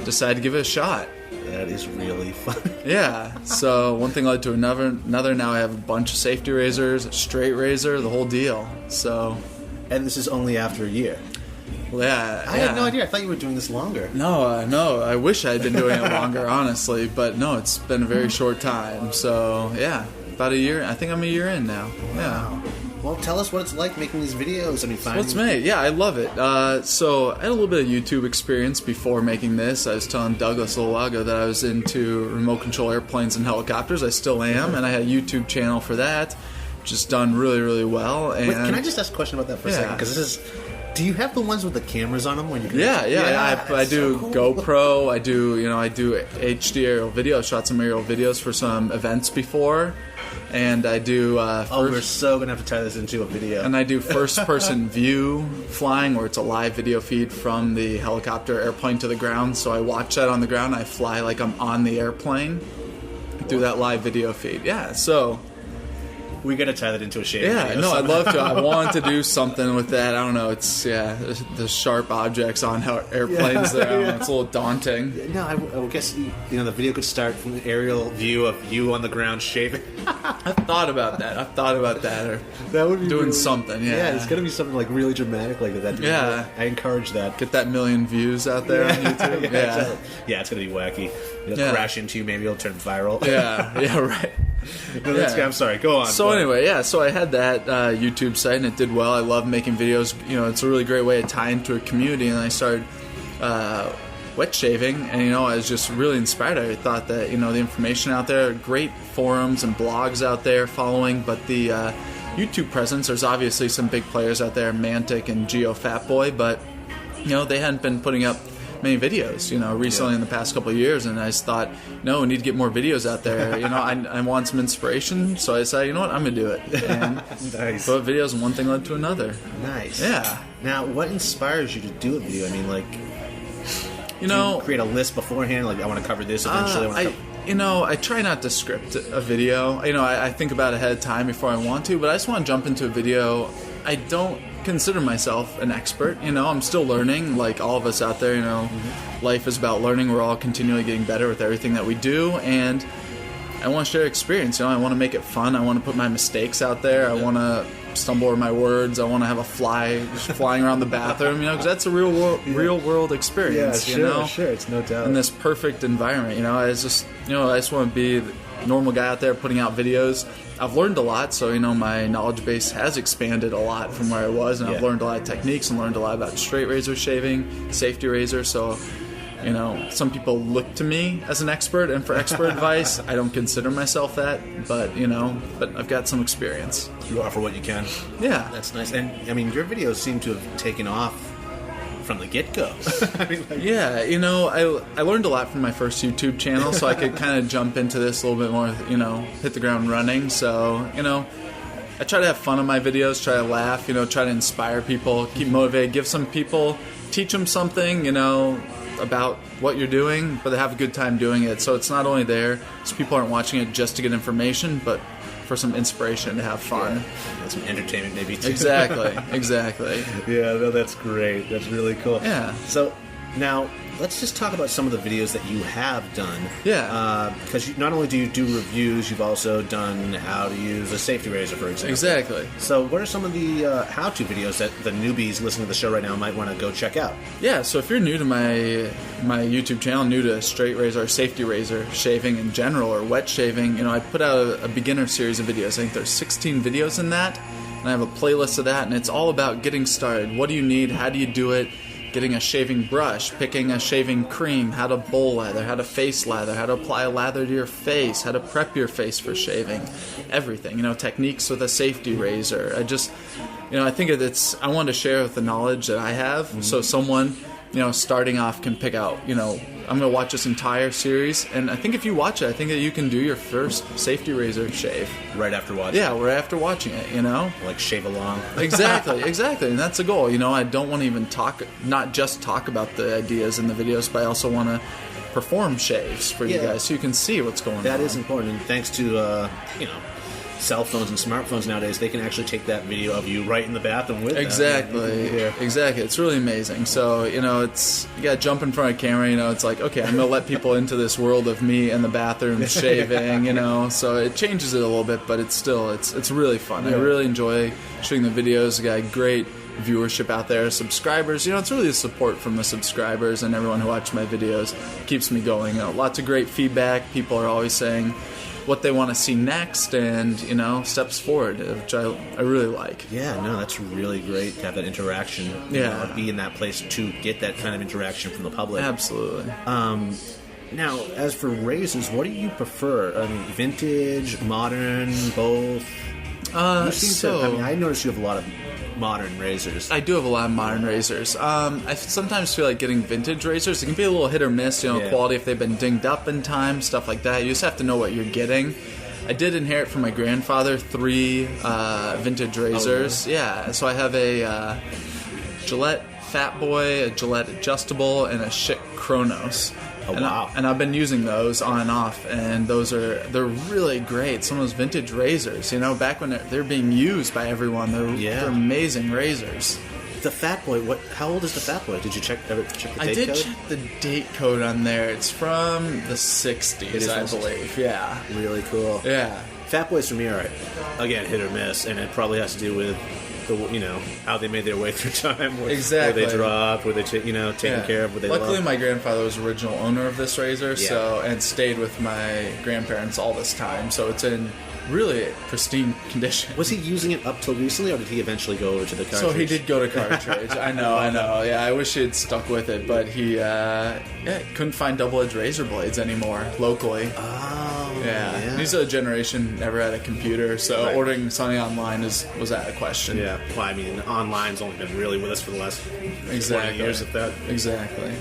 decided to give it a shot. That is really fun. Yeah, so one thing led to another. Now I have a bunch of safety razors, a straight razor, the whole deal. So, and this is only after a year. Well, yeah, I had no idea. I thought you were doing this longer. No. I wish I had been doing it longer, honestly. But no, it's been a very short time. So, yeah, about a year. I think I'm a year in now. Yeah. Wow. Well, tell us what it's like making these videos. I mean, What's made? Yeah, I love it. So I had a little bit of YouTube experience before making this. I was telling Douglas a little while ago that I was into remote control airplanes and helicopters. I still am, and I had a YouTube channel for that, which is done really, really well. And wait, can I just ask a question about that for a second? Because this is Do you have the ones with the cameras on them? When you can I do GoPro. I do HD aerial video. I shot some aerial videos for some events before. And I do... we're so going to have to tie this into a video. And I do first-person view flying, where it's a live video feed from the helicopter airplane to the ground. So I watch that on the ground. I fly like I'm on the airplane through that live video feed. Yeah, so... We got to tie that into a shaving video. Yeah, no, I'd love to. I want to do something with that. I don't know. It's, the sharp objects on how airplanes there. I don't know, it's a little daunting. No, I guess, the video could start from the aerial view of you on the ground shaving. I've thought about that. Or that would be doing really, something, yeah. Yeah, it's going to be something like really dramatic like that. Yeah. I encourage that. Get that million views out there on YouTube. Exactly. Yeah, it's going to be wacky. It'll crash into you, maybe it'll turn viral. Yeah, right. No, that's good. I'm sorry. Go on. So anyway, so I had that YouTube site, and it did well. I love making videos. It's a really great way to tie into a community, and I started wet shaving, and I was just really inspired. I thought that the information out there, great forums and blogs out there following, but the YouTube presence, there's obviously some big players out there, Mantic and Geo Fatboy, but they hadn't been putting up many videos, recently in the past couple of years, and I just thought, we need to get more videos out there. I want some inspiration, so I decided, you know what, I'm going to do it. And nice. Put videos, and one thing led to another. Nice. Yeah. Now, what inspires you to do a video? I mean, do you create a list beforehand, like, I want to cover this eventually? I try not to script a video. I think about it ahead of time before I want to, but I just want to jump into a video. I don't consider myself an expert. I'm still learning, like all of us out there. Life is about learning. We're all continually getting better with everything that we do, and I want to share experience. I want to make it fun. I want to put my mistakes out there. I want to stumble over my words. I want to have a fly just flying around the bathroom, because that's a real world experience. Yeah, sure, it's no doubt. In this perfect environment, I just want to be the normal guy out there putting out videos. I've learned a lot, so my knowledge base has expanded a lot from where I was, and I've learned a lot of techniques and learned a lot about straight razor shaving, safety razor. So, some people look to me as an expert, and for expert advice, I don't consider myself that, but but I've got some experience. You offer what you can. Yeah, that's nice. And I mean, your videos seem to have taken off from the get-go. I learned a lot from my first YouTube channel, so I could kind of jump into this a little bit more, hit the ground running. So, I try to have fun on my videos, try to laugh, try to inspire people, keep motivated, give some people, teach them something, about what you're doing, but they have a good time doing it. So it's not only there, so people aren't watching it just to get information, but for some inspiration to have fun. Yeah. And some entertainment maybe too. Exactly. Yeah, no, that's great. That's really cool. Yeah. So now let's just talk about some of the videos that you have done. Yeah. Because not only do you do reviews, you've also done how to use a safety razor, for example. Exactly. So what are some of the how-to videos that the newbies listening to the show right now might want to go check out? Yeah, so if you're new to my YouTube channel, new to straight razor or safety razor shaving in general, or wet shaving, I put out a beginner series of videos. I think there's 16 videos in that, and I have a playlist of that, and it's all about getting started. What do you need? How do you do it? Getting a shaving brush, picking a shaving cream, how to bowl lather, how to face lather, how to apply a lather to your face, how to prep your face for shaving, everything, techniques with a safety razor. I think I want to share with the knowledge that I have, so someone, starting off can pick out, I'm going to watch this entire series, and I think if you watch it, I think that you can do your first safety razor shave. Right after watching it? Yeah, right after watching it, Like shave along. Exactly, and that's the goal. I don't want to even not just talk about the ideas in the videos, but I also want to perform shaves for you guys so you can see what's going on. That is important, and thanks to, cell phones and smartphones nowadays, they can actually take that video of you right in the bathroom with Exactly. It's really amazing. So, you gotta jump in front of camera, it's like, okay, I'm gonna let people into this world of me in the bathroom shaving, so it changes it a little bit, but it's really fun. I really enjoy shooting the videos. I got great viewership out there, subscribers. It's really the support from the subscribers and everyone who watches my videos keeps me going. Lots of great feedback. People are always saying what they want to see next, and steps forward, which I really like. Yeah, no, that's really great to have that interaction. Be in that place to get that kind of interaction from the public. Absolutely. Now, as for razors, what do you prefer? I mean, vintage, modern, both? I I noticed you have a lot of modern razors. I do have a lot of modern razors. I sometimes feel like getting vintage razors. It can be a little hit or miss, quality if they've been dinged up in time, stuff like that. You just have to know what you're getting. I did inherit from my grandfather 3 vintage razors. Yeah, so I have a Gillette Fat Boy, a Gillette Adjustable, and a Schick Chronos. Oh, wow. And I've been using those on and off, and they're really great. Some of those vintage razors, back when they're being used by everyone, they're amazing razors. The Fat Boy, how old is the Fat Boy? Did you check the date code? I did check the date code on there. It's from the 60s, I believe. Yeah. Really cool. Yeah. Fat Boys for me are, again, hit or miss, and it probably has to do with how they made their way through time. Exactly. Where they dropped, where they taken care of, where they Luckily, loved. My grandfather was original owner of this razor, and stayed with my grandparents all this time, so it's in really pristine condition. Was he using it up till recently, or did he eventually go over to the cartridge? So he did go to cartridge. I know. Yeah, I wish he had stuck with it, but he couldn't find double-edged razor blades anymore locally. Oh, yeah. He's a generation never had a computer, so ordering something online was out of question. Yeah, well, I mean, online's only been really with us for the last 20 years, if that. Exactly.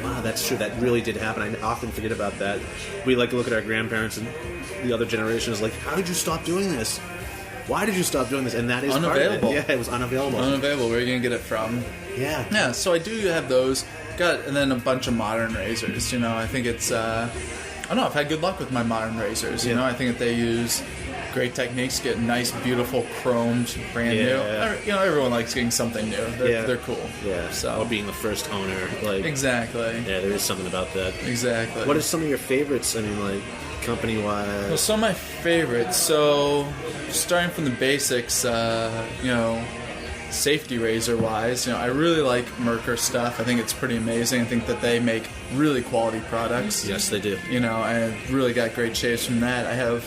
Wow, that's true. That really did happen. I often forget about that. We like to look at our grandparents and the other generations like, how did you stop doing this? Why did you stop doing this? And that is unavailable. Part of it. Yeah, it was unavailable. Unavailable. Where are you going to get it from? Yeah. Yeah, so I do have those. And then a bunch of modern razors. I think it's... I don't know. I've had good luck with my modern razors. I think that they use great techniques, get nice, beautiful, chromed, brand new. Everyone likes getting something new. They're cool. Yeah. So, or being the first owner, exactly. Yeah, there is something about that. Exactly. What are some of your favorites? I mean, company-wise. Well, some of my favorites. So, starting from the basics, safety razor-wise, I really like Merkur stuff. I think it's pretty amazing. I think that they make really quality products. Yes, they do. I really got great shaves from that. I have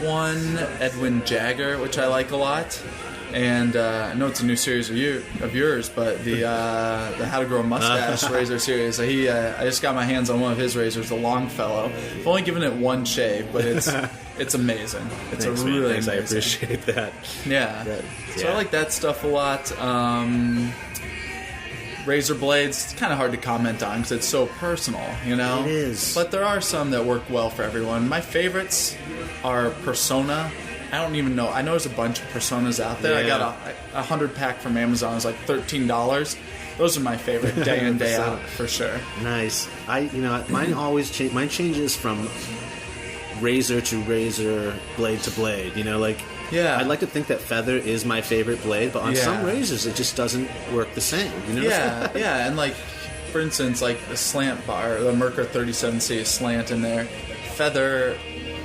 one Edwin Jagger, which I like a lot. And I know it's a new series of yours, but the How to Grow a Mustache razor series. I just got my hands on one of his razors, the Longfellow. I've only given it one shave, but it's amazing. It's Thanks, really Thanks, amazing. I appreciate that. Yeah. So I like that stuff a lot. Razor blades, it's kind of hard to comment on because it's so personal, It is. But there are some that work well for everyone. My favorites are Persona. I don't even know. I know there's a bunch of Personas out there. Yeah. I got a 100-pack from Amazon. It was like $13. Those are my favorite day in, day out, for sure. Nice. Mine always change. Mine changes from razor to razor, blade to blade. I'd like to think that feather is my favorite blade, but on some razors it just doesn't work the same. Yeah, and for instance, the slant bar, the Merkur 37C is slant in there. Feather,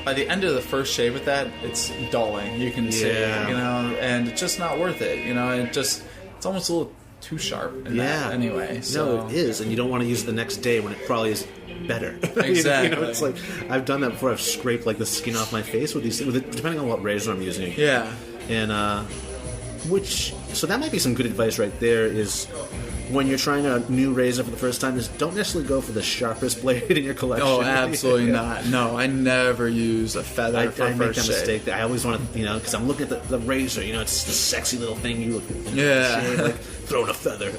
by the end of the first shave with that, it's dulling. You can see, and it's just not worth it. It's almost a little too sharp. Anyway, so no, it is, and you don't want to use it the next day when it probably is better. Exactly. It's like I've done that before. I've scraped the skin off my face with these, depending on what razor I'm using. Yeah. And so that might be some good advice right there. Is when you're trying a new razor for the first time, is don't necessarily go for the sharpest blade in your collection. Oh, absolutely not. No, I never use a feather for I first make that shave. mistake. I always want to, because I'm looking at the razor. It's the sexy little thing you look. Shave, throwing a feather.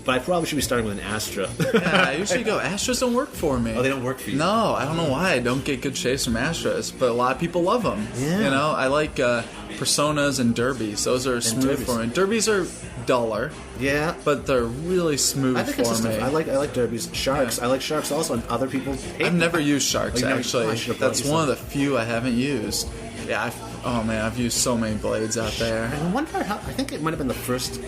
But I probably should be starting with an Astra. Yeah, I usually go. Astras don't work for me. Oh, they don't work for you? No, I don't know why I don't get good shaves from Astras, but a lot of people love them. Yeah. I like Personas and Derbies. Those are smooth for me. Derbies are duller. Yeah, but they're really smooth for me. I like Derbies. Sharks. Yeah. I like Sharks also, and other people hate I've never used Sharks, actually. That's one of the few I haven't used. Yeah, I've used so many blades out there. I wonder how. I think it might have been the first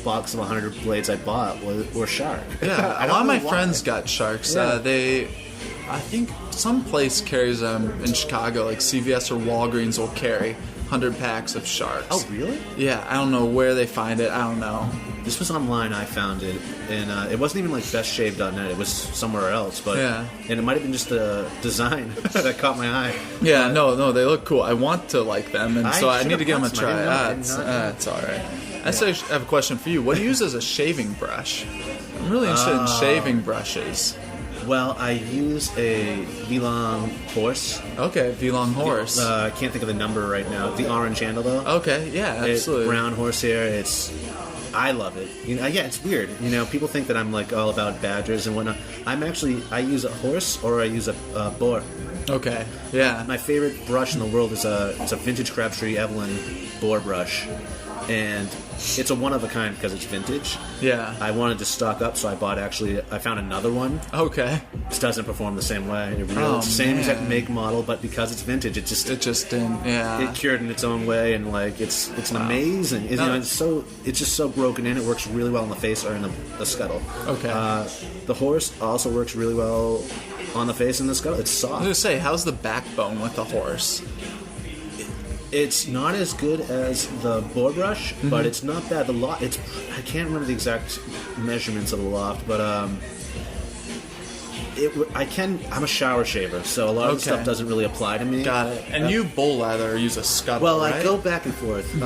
box of 100 blades I bought were Shark. Yeah, a lot of my friends got Sharks. Yeah. I think some place carries them in Chicago, like CVS or Walgreens will carry 100 packs of Sharks. Oh, really? Yeah, I don't know where they find it. I don't know. This was online. I found it, and it wasn't even bestshave.net. It was somewhere else, but and it might have been just the design that caught my eye. Yeah, no, they look cool. I want to like them, and so I need to give them a try. It's all right. I have a question for you. What do you use as a shaving brush? I'm really interested in shaving brushes. Well, I use a V-Long horse. Okay, V-Long horse. I can't think of the number right now. The orange handle, though. Okay, yeah, absolutely. Brown horsehair. I love it. Yeah, it's weird. People think that I'm like all about badgers and whatnot. I use a horse or I use a boar. Okay, yeah. My favorite brush in the world is it's a vintage Crabtree Evelyn boar brush, and it's a one of a kind because it's vintage. Yeah. I wanted to stock up, so I found another one. Okay. This doesn't perform the same way. It's the same exact make model, but because it's vintage, it just didn't. Yeah. It cured in its own way, and like it's amazing. It's just so broken in. It works really well in the face or in the scuttle. Okay. The horse also works really well on the face and the scuttle. It's soft. I was gonna say, how's the backbone with the horse? It's not as good as the boar brush, but it's not bad. I can't remember the exact measurements of the loft, but I'm a shower shaver, so a lot of the stuff doesn't really apply to me. Got it. And you bull lather or use a scuttle, Well, right? I go back and forth.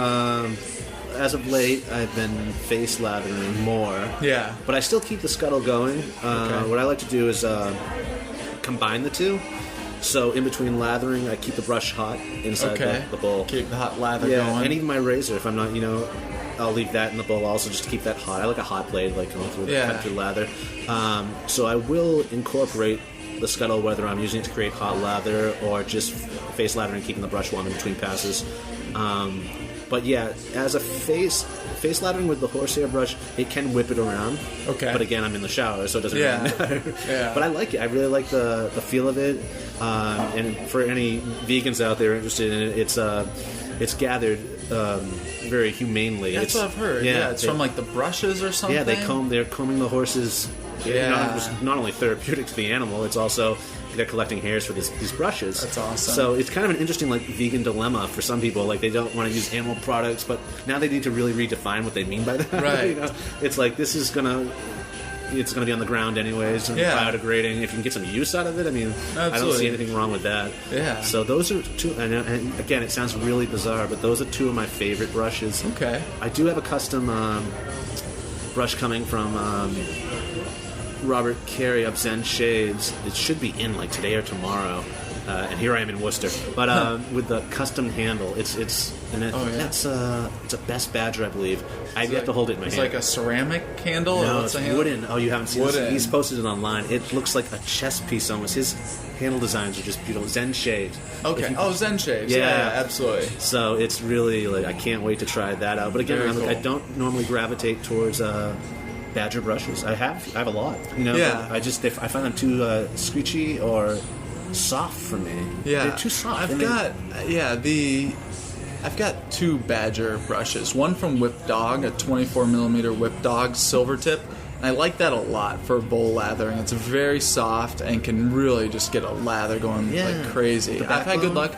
As of late, I've been face lathering more. Yeah. But I still keep the scuttle going. What I like to do is combine the two. So in between lathering, I keep the brush hot inside the bowl. Keep the hot lather going. And even my razor, if I'm not, I'll leave that in the bowl also just to keep that hot. I like a hot blade, like going through the lather. So I will incorporate the scuttle, whether I'm using it to create hot lather or just face lathering, keeping the brush warm in between passes. But yeah, as a face lathering with the horsehair brush, it can whip it around. Okay. But again, I'm in the shower, so it doesn't really matter. Yeah. But I like it. I really like the feel of it. And for any vegans out there interested in it, it's gathered very humanely. That's what I've heard. Yeah, it's from like the brushes or something. Yeah, they're combing the horses. It's not only therapeutic to the animal, it's also they're collecting hairs for these brushes. That's awesome. So it's kind of an interesting vegan dilemma for some people. Like they don't want to use animal products, but now they need to really redefine what they mean by that. Right. It's like this is gonna be on the ground anyways and biodegrading. If you can get some use out of it, I mean, absolutely. I don't see anything wrong with that. Yeah. So those are two, and again, it sounds really bizarre, but those are two of my favorite brushes. Okay. I do have a custom brush coming from Robert Carey of Zen Shades. It should be in like today or tomorrow. And here I am in Worcester, but with the custom handle, it's a Best Badger, I believe. I've yet to hold it in my hand. It's like a ceramic handle. No, or it's wooden. Oh, you haven't seen this? He's posted it online. It looks like a chess piece almost. His handle designs are just beautiful. Zen Shades. Okay. Zen Shades. Yeah, absolutely. So it's really I can't wait to try that out. But again, cool. I don't normally gravitate towards Badger brushes. I have a lot. Yeah. I find them too screechy or soft for me. Yeah, they're too soft. I've got two Badger brushes. One from Whip Dog, a 24mm Whip Dog silver tip. And I like that a lot for bowl lathering. It's very soft and can really just get a lather going like crazy. I've had good luck.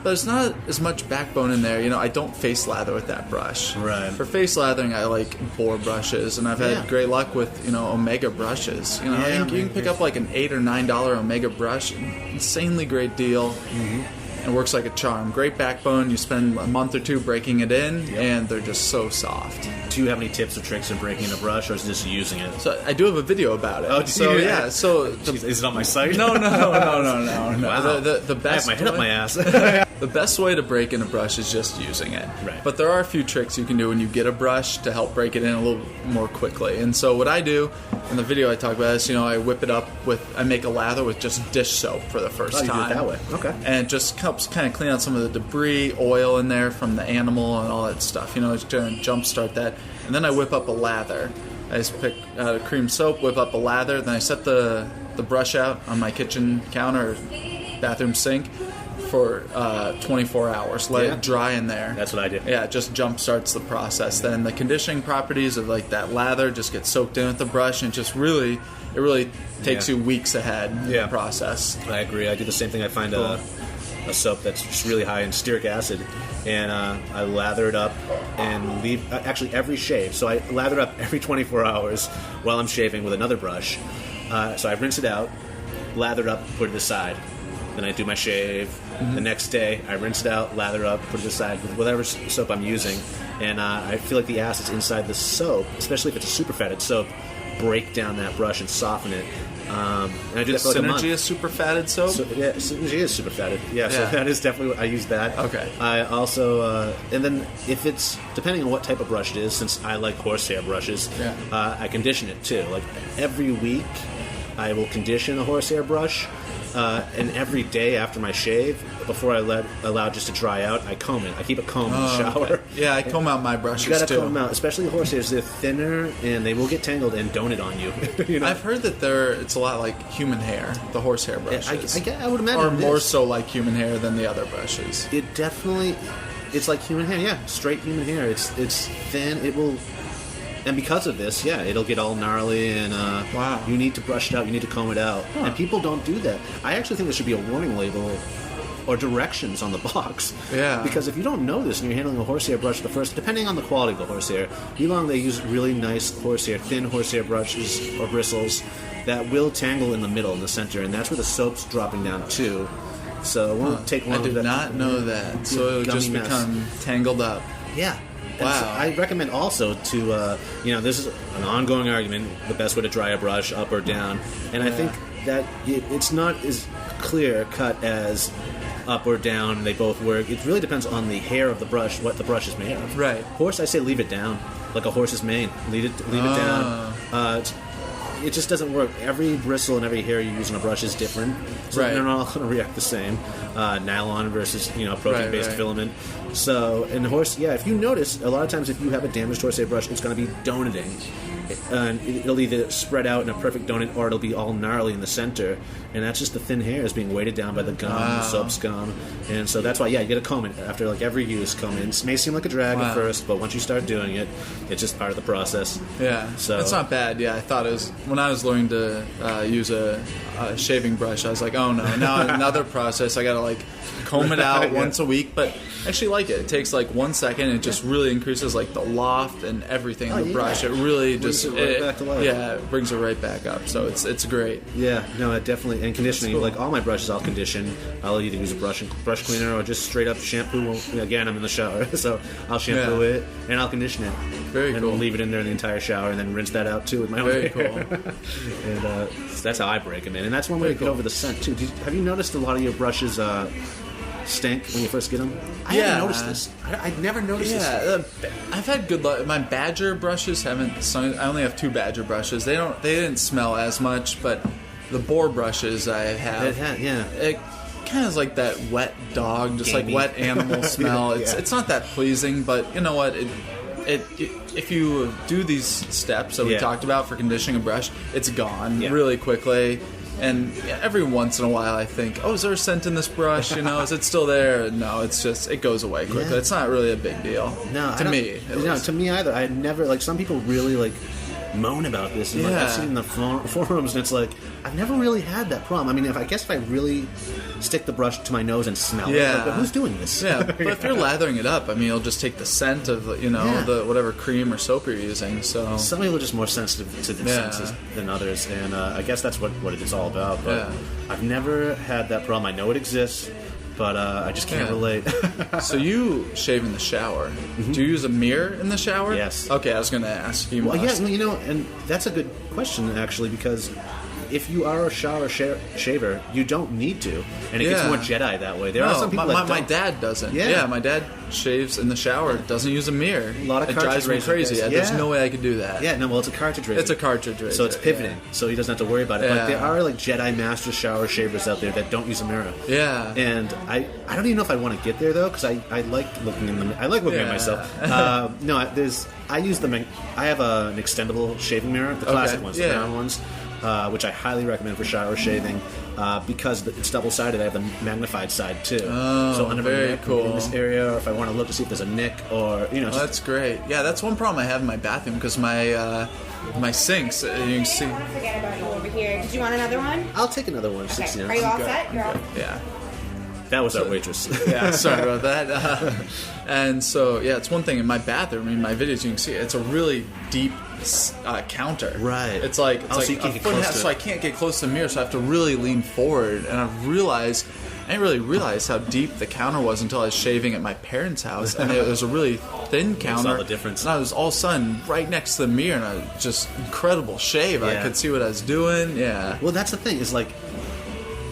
But there's not as much backbone in there. I don't face lather with that brush. Right. For face lathering, I like boar brushes, and I've had great luck with Omega brushes. You can pick up like an $8 or $9 Omega brush, insanely great deal. Mm-hmm. And works like a charm. Great backbone. You spend a month or two breaking it in, and they're just so soft. Do you have any tips or tricks in breaking a brush, or is it just using it? So I do have a video about it. Oh, so yeah. So is it on my site? No. Wow. The best. I have my head up my ass. The best way to break in a brush is just using it. Right. But there are a few tricks you can do when you get a brush to help break it in a little more quickly. And so what I do in the video I talk about is, I whip it up I make a lather with just dish soap for the first time. You do it that way. Okay. And it just helps kind of clean out some of the debris, oil in there from the animal and all that stuff. Just to jumpstart that. And then I whip up a lather. I just pick out a cream soap, whip up a lather, then I set the brush out on my kitchen counter or bathroom sink for 24 hours. Let it dry in there. That's what I do. Yeah, it just jump starts the process. Then the conditioning properties of that lather just get soaked in with the brush, and it really takes you weeks ahead in the process. I agree. I do the same thing. I find a soap that's just really high in stearic acid, and I lather it up and leave actually every shave. So I lather it up every 24 hours while I'm shaving with another brush. So I rinse it out, lather it up, put it aside. Then I do my shave. Mm-hmm. The next day, I rinse it out, lather up, put it aside with whatever soap I'm using. And I feel like the acids inside the soap, especially if it's a super fatted soap, break down that brush and soften it. And I do that for like a month. Synergy is super fatted soap? So, yeah, Synergy is super fatted. Yeah, so that is definitely, I use that. Okay. I also, and then if it's, depending on what type of brush it is, since I like horsehair brushes, I condition it too. Like every week, I will condition a horsehair brush, and every day after my shave, before I allow it just to dry out, I comb it. I keep a comb in the shower. Okay. Yeah, I comb out my brushes You gotta too. comb them out, especially the horsehairs. They're thinner and they will get tangled and donut on you. You know? I've heard that it's a lot like human hair, the horsehair brushes. I would imagine. Or more so like human hair than the other brushes. It definitely, it's like human hair. Yeah, straight human hair. It's thin. It will. And because of this, it'll get all gnarly, and wow. You need to brush it out, you need to comb it out. Huh. And people don't do that. I actually think there should be a warning label or directions on the box. Yeah. Because if you don't know this and you're handling a horsehair brush depending on the quality of the horsehair, they use really nice horsehair, thin horsehair brushes or bristles that will tangle in the middle, in the center, and that's where the soap's dropping down too. So it won't take long. I did not know that. So it'll just become tangled up. Yeah. Wow. So I recommend also to, this is an ongoing argument, the best way to dry a brush, up or down. And I think that it's not as clear cut as up or down. They both work. It really depends on the hair of the brush, what the brush is made of. Right. Horse, I say leave it down, like a horse's mane. Leave it down. It just doesn't work. Every bristle and every hair you use on a brush is different, so they're not all going to react the same. Nylon versus protein-based filament. So in horse, if you notice, a lot of times if you have a damaged horsehair brush, it's going to be donating. And it'll either spread out in a perfect donut or it'll be all gnarly in the center, and that's just the thin hairs being weighted down by the gum, the soap scum. And so that's why you get to comb it after every use. Comb it. It may seem like a drag at first, but once you start doing it, it's just part of the process. Yeah, so it's not bad. Yeah, I thought it was when I was learning to use a shaving brush. I was like, oh no, now another process. I gotta comb it out once a week, but I actually like it. It takes 1 second. It just really increases the loft and everything in the brush. It really just back to life. It brings it right back up. So it's great. Yeah, no, it definitely. And conditioning, cool. all my brushes I'll condition. I'll either use a brush cleaner or just straight up shampoo. Again, I'm in the shower, so I'll shampoo it and I'll condition it. Very and cool. Leave it in there the entire shower and then rinse that out too with my own Very hair. cool. And that's how I break them in. And that's one way to get over the scent too. Have you noticed a lot of your brushes stink when you first get them? I haven't noticed this. I'd never noticed this. I've had good luck. My Badger brushes haven't sung. I only have 2 Badger brushes. They didn't smell as much, but the Boar brushes I have, it kind of is like that wet dog, just Gamey. wet animal smell. It's not that pleasing, but you know what? If you do these steps that we talked about for conditioning a brush, it's gone really quickly. And every once in a while I think, is there a scent in this brush? Is it still there? No, it's just, it goes away quickly. Yeah. It's not really a big deal. No, to me. No, to me either. I never, some people really, moan about this. And I've seen in the forums, and it's I've never really had that problem. I mean, I guess if I really stick the brush to my nose and smell it, but who's doing this? Yeah, but if you're lathering it up, you'll just take the scent of, the whatever cream or soap you're using. So some people are just more sensitive to the senses than others, and I guess that's what it's all about. But I've never had that problem. I know it exists, but I just can't relate. So you shave in the shower. Mm-hmm. Do you use a mirror in the shower? Yes. Okay, I was going to ask you. Well, and that's a good question, actually, because if you are a shower shaver, you don't need to, and it gets more Jedi that way. There are some people that my dad doesn't. Yeah, my dad shaves in the shower, doesn't use a mirror. A lot of it drives me crazy. There's no way I could do that. Yeah, no, well, it's a cartridge razor. It's a cartridge razor. So it's pivoting, so he doesn't have to worry about it. But there are Jedi Master shower shavers out there that don't use a mirror. Yeah. And I don't even know if I want to get there though, because I like looking in the. I like looking at myself. I use the. I have an extendable shaving mirror, the classic ones, the round ones. Which I highly recommend for shower shaving because it's double-sided. I have the magnified side too. Oh, so under very my neck, cool. in this area, or if I want to look to see if there's a nick, or that's great. Yeah, that's one problem I have in my bathroom because my sinks. You can see. I don't want to forget about you over here. Did you want another one? I'll take another one. Okay. Are you all set? You're all. Yeah. That was our waitress. Yeah, sorry about that. And so, it's one thing in my bathroom. In my videos, you can see it's a really deep counter. Right. It's like so you can't a foot and a half, so I can't get close to the mirror, so I have to really lean forward. And I've realized, didn't really realize how deep the counter was until I was shaving at my parents' house, and it was a really thin counter. Saw the difference. And I was all of a sudden right next to the mirror, and I was just incredible shave. I could see what I was doing. Yeah. Well, that's the thing, is like,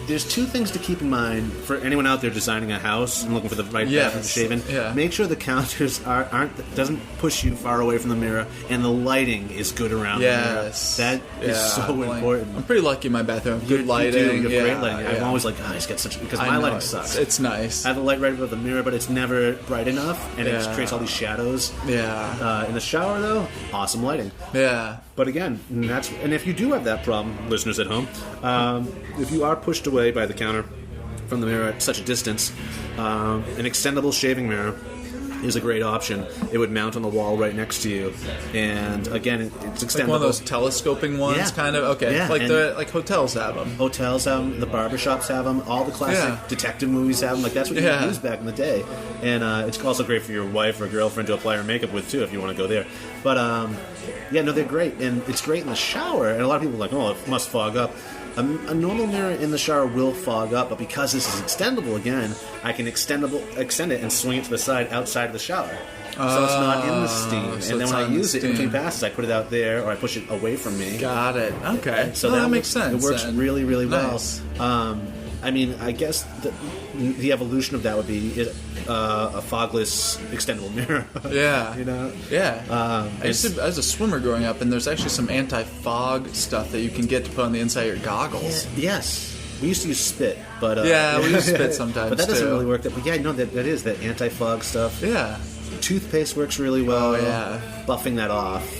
there's two things to keep in mind for anyone out there designing a house and looking for the right bathroom to shave in. Yeah. Make sure the counters doesn't push you far away from the mirror, and the lighting is good around the mirror. That is so important. I'm pretty lucky in my bathroom. Good lighting. You have great lighting. I'm always like, he's got such, because my lighting sucks. It's nice. I have the light right above the mirror, but it's never bright enough, and it just creates all these shadows. Yeah. In the shower, though, awesome lighting. Yeah. But again, and if you do have that problem, listeners at home, if you are pushed away by the counter from the mirror at such a distance, an extendable shaving mirror is a great option. It would mount on the wall right next to you, and again, it's extendable. Like one of those telescoping ones, kind of. Okay, like hotels have them. Hotels have them. The barbershops have them. All the classic detective movies have them. Like, that's what you used back in the day, and it's also great for your wife or girlfriend to apply her makeup with too, if you want to go there. But they're great, and it's great in the shower. And a lot of people are like, oh, it must fog up. A normal mirror in the shower will fog up, but because this is extendable, again, I can extend it and swing it to the side outside of the shower. So it's not in the steam. So and then when I use it, steam. in between passes, I put it out there, or I push it away from me. Got it. Okay. So that makes sense. It works really, really nice. well. I mean, I guess the evolution of that would be a fogless extendable mirror. Yeah. You know? Yeah. I was a swimmer growing up, and there's actually some anti-fog stuff that you can get to put on the inside of your goggles. Yeah. Yes. We used to use spit, but... we use spit sometimes, but that doesn't really work. But yeah, no, that is that anti-fog stuff. Yeah. Toothpaste works really well. Oh, yeah. Buffing that off.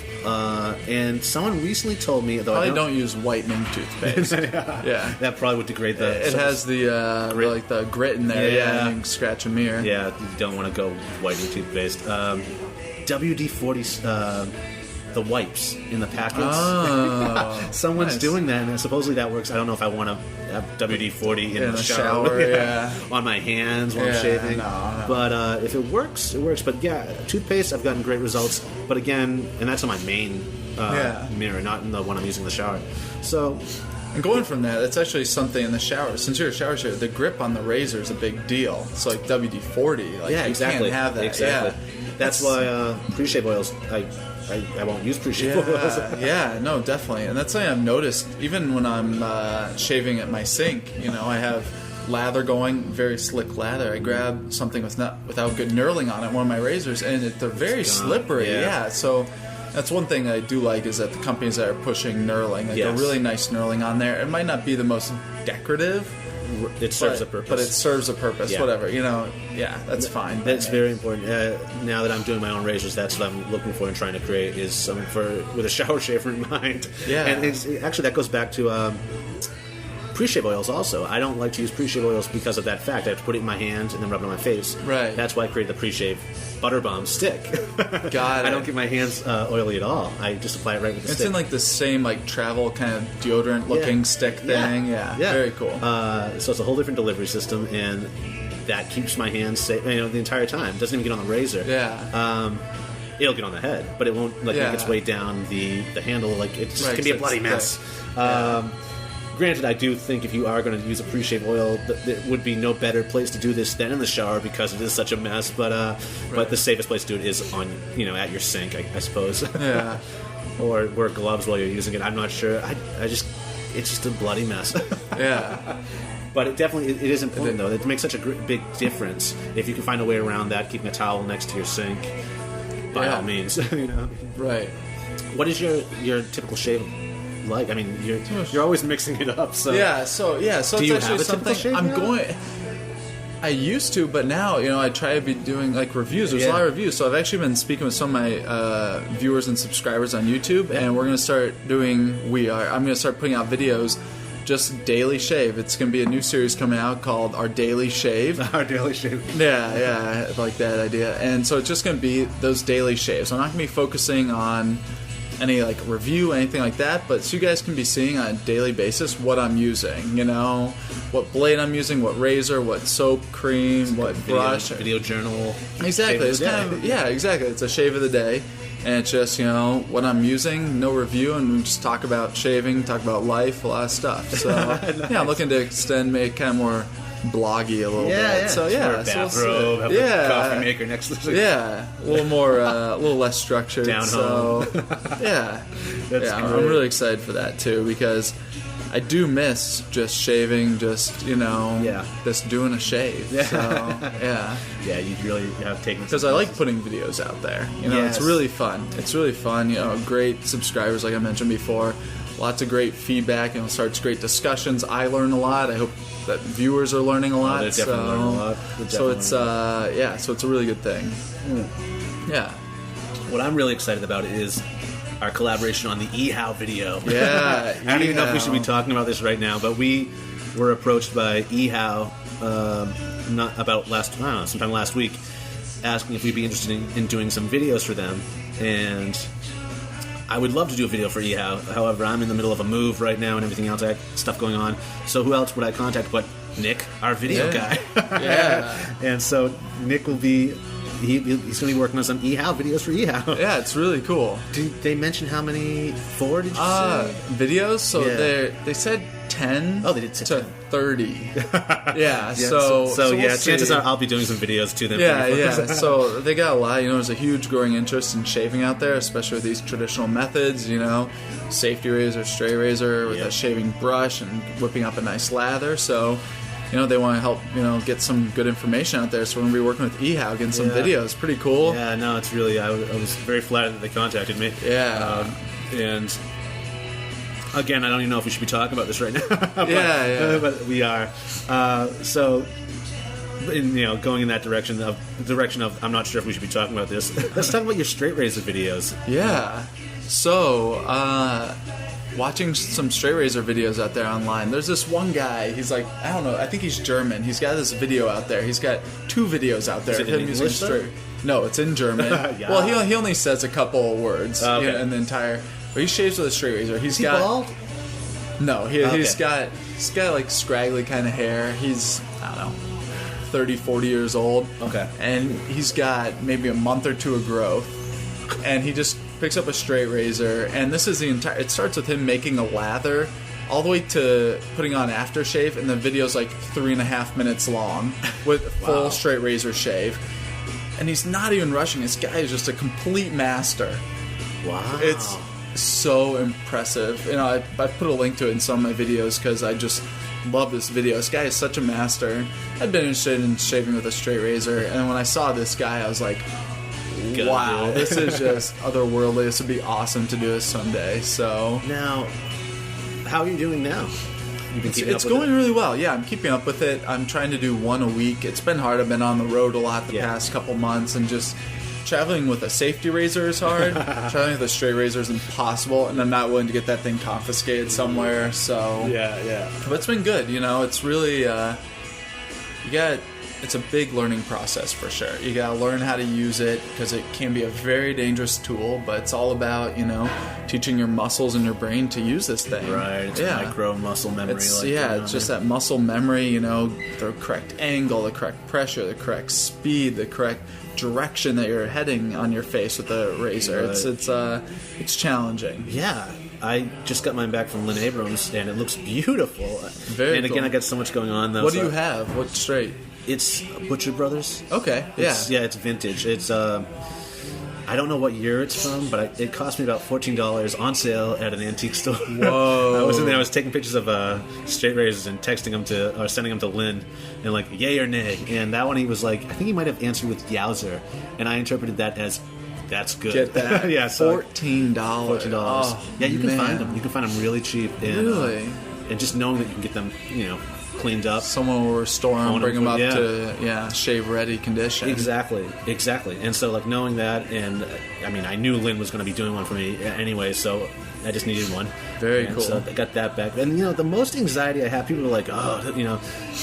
And someone recently told me, though probably don't use whitening toothpaste. Yeah, that probably would degrade the. It has the grit. Like the grit in there. Yeah, and you can scratch a mirror. Yeah, you don't want to go with whitening toothpaste. WD-40, the wipes in the packets. Oh, someone's nice. doing that, and supposedly that works. I don't know if I want to have WD-40 in the shower. On my hands while I'm shaving. No. But if it works, it works. But yeah, toothpaste, I've gotten great results. But again, and that's on my main mirror, not in the one I'm using in the shower. So. And going from that, it's actually something in the shower. Since you're a shower shaver, the grip on the razor is a big deal. It's like WD-40. Like, you can't have that. Exactly. Yeah. That's why pre-shave oils, I won't use pre-shave oils. Yeah, no, definitely. And that's something I've noticed. Even when I'm shaving at my sink, I have lather going, very slick lather. I grab something without good knurling on it, one of my razors, and they're very slippery. Yeah, so... That's one thing I do like is that the companies that are pushing knurling, a really nice knurling on there. It might not be the most decorative. It serves a purpose. But it serves a purpose, whatever. That's fine. That's very important. Now that I'm doing my own razors, that's what I'm looking for and trying to create is something with a shower shaver in mind. Yeah. And actually that goes back to... pre-shave oils also. I don't like to use pre-shave oils because of that fact. I have to put it in my hand and then rub it on my face. Right. That's why I created the pre-shave butter bomb stick. Got it. I don't get my hands oily at all. I just apply it right with the stick. It's in like the same like travel kind of deodorant looking stick thing. Yeah. Very cool. So it's a whole different delivery system, and that keeps my hands safe the entire time. It doesn't even get on the razor. Yeah. It'll get on the head, but it won't make its way down the handle. Like it just can be a bloody mess. Granted, I do think if you are going to use a pre-shave oil, there would be no better place to do this than in the shower because it is such a mess. But the safest place to do it is on at your sink, I suppose. Yeah. Or wear gloves while you're using it. I'm not sure. It's just a bloody mess. Yeah. But it is important though. It makes such a big difference if you can find a way around that, keeping a towel next to your sink. By all means, Right. What is your typical shave like? I mean, you're always mixing it up. So So do it's you actually have a something shave I'm now? going. I used to, but now I try to be doing like reviews. There's a lot of reviews, so I've actually been speaking with some of my viewers and subscribers on YouTube, and we're going to start doing. I'm going to start putting out videos. Just daily shave. It's going to be a new series coming out called Our Daily Shave. Our Daily Shave. Yeah, I like that idea. And so it's just going to be those daily shaves. I'm not going to be focusing on any like review, anything like that, but so you guys can be seeing on a daily basis what I'm using. What blade I'm using, what razor, what soap, cream, what brush, video journal. Exactly. It's kind of exactly. It's a shave of the day. And it's just, what I'm using, no review, and we just talk about shaving, talk about life, a lot of stuff. So, Nice. I'm looking to make kind of more bloggy a little bit. Yeah. So Wear a bathrobe, have a coffee maker next to the Yeah, a little more, a little less structured. Down so, home. yeah. That's I'm great. really excited for that too, because I do miss just shaving, just just doing a shave. Yeah. So, yeah. Yeah, you really have taken Because I like putting videos out there. Yes. It's really fun. It's really fun. Great subscribers, like I mentioned before. Lots of great feedback. Starts great discussions. I learn a lot. I hope that viewers are learning a lot. They're definitely learning a lot. So it's so it's a really good thing. Yeah. What I'm really excited about is our collaboration on the eHow video. Yeah, I don't even know if we should be talking about this right now, but we were approached by eHow sometime last week, asking if we'd be interested in doing some videos for them, and I would love to do a video for eHow. However, I'm in the middle of a move right now and everything else, stuff going on. So who else would I contact but Nick, our video guy? Yeah. And so Nick will be... He's going to be working on some eHow videos for eHow. Yeah, it's really cool. Did they mention how many? 4, did you say? Videos? So they said 10 they did say to 10. 30. Yeah, so we'll chances see. are I'll be doing some videos too then. Yeah. So they got a lot. There's a huge growing interest in shaving out there, especially with these traditional methods. Safety razor, straight razor with a shaving brush and whipping up a nice lather. So they want to help, get some good information out there. So we're going to be working with eHow, getting some videos. Pretty cool. Yeah, no, it's really, I was very flattered that they contacted me. Yeah. And again, I don't even know if we should be talking about this right now. But we are. So, going in that direction of, I'm not sure if we should be talking about this. Let's talk about your straight razor videos. Yeah. So, watching some straight razor videos out there online. There's this one guy, he's like, I don't know, I think he's German. He's got this video out there. He's got 2 videos out there. Is it in English, straight. No, it's in German. Yeah. Well, he only says a couple of words in the entire... But he shaves with a straight razor. Is he bald? No, he's got like scraggly kind of hair. He's, I don't know, 30, 40 years old. Okay. And he's got maybe a month or 2 of growth. And he just picks up a straight razor, and this is it starts with him making a lather all the way to putting on aftershave, and the video's like 3.5 minutes long with full straight razor shave. And he's not even rushing. This guy is just a complete master. Wow. It's so impressive. I put a link to it in some of my videos because I just love this video. This guy is such a master. I'd been interested in shaving with a straight razor, and when I saw this guy, I was like, wow, this is just otherworldly. This would be awesome to do this someday. So now, how are you doing now? You've been keeping it's up with going really well. Yeah, I'm keeping up with it. I'm trying to do 1 a week. It's been hard. I've been on the road a lot the past couple months, and just traveling with a safety razor is hard. Traveling with a straight razor is impossible, and I'm not willing to get that thing confiscated somewhere. So but it's been good. It's really it's a big learning process for sure. You gotta learn how to use it because it can be a very dangerous tool, but it's all about, teaching your muscles and your brain to use this thing. Right, it's micro muscle memory. It's just that muscle memory, the correct angle, the correct pressure, the correct speed, the correct direction that you're heading on your face with the razor. Right. It's challenging. Yeah. I just got mine back from Lynn Abrams, and it looks beautiful. Very and again, cool. I got so much going on, though. What do you have? What straight? It's Butcher Brothers. Okay, It's vintage. It's I don't know what year it's from, but it cost me about $14 on sale at an antique store. Whoa! I was in there. I was taking pictures of straight razors and texting them or sending them to Lynn, and like yay or nay. And that one, he was like, I think he might have answered with yowzer, and I interpreted that as that's good. Get that? Yeah, so $14. Oh, yeah, you can find them. You can find them really cheap. And, really? And just knowing that you can get them, cleaned up. Someone will restore them, bring them up to shave-ready condition. Exactly. And so, knowing that, and I knew Lynn was going to be doing one for me anyway, so I just needed one. Very cool. So I got that back. And, the most anxiety I have, people are like,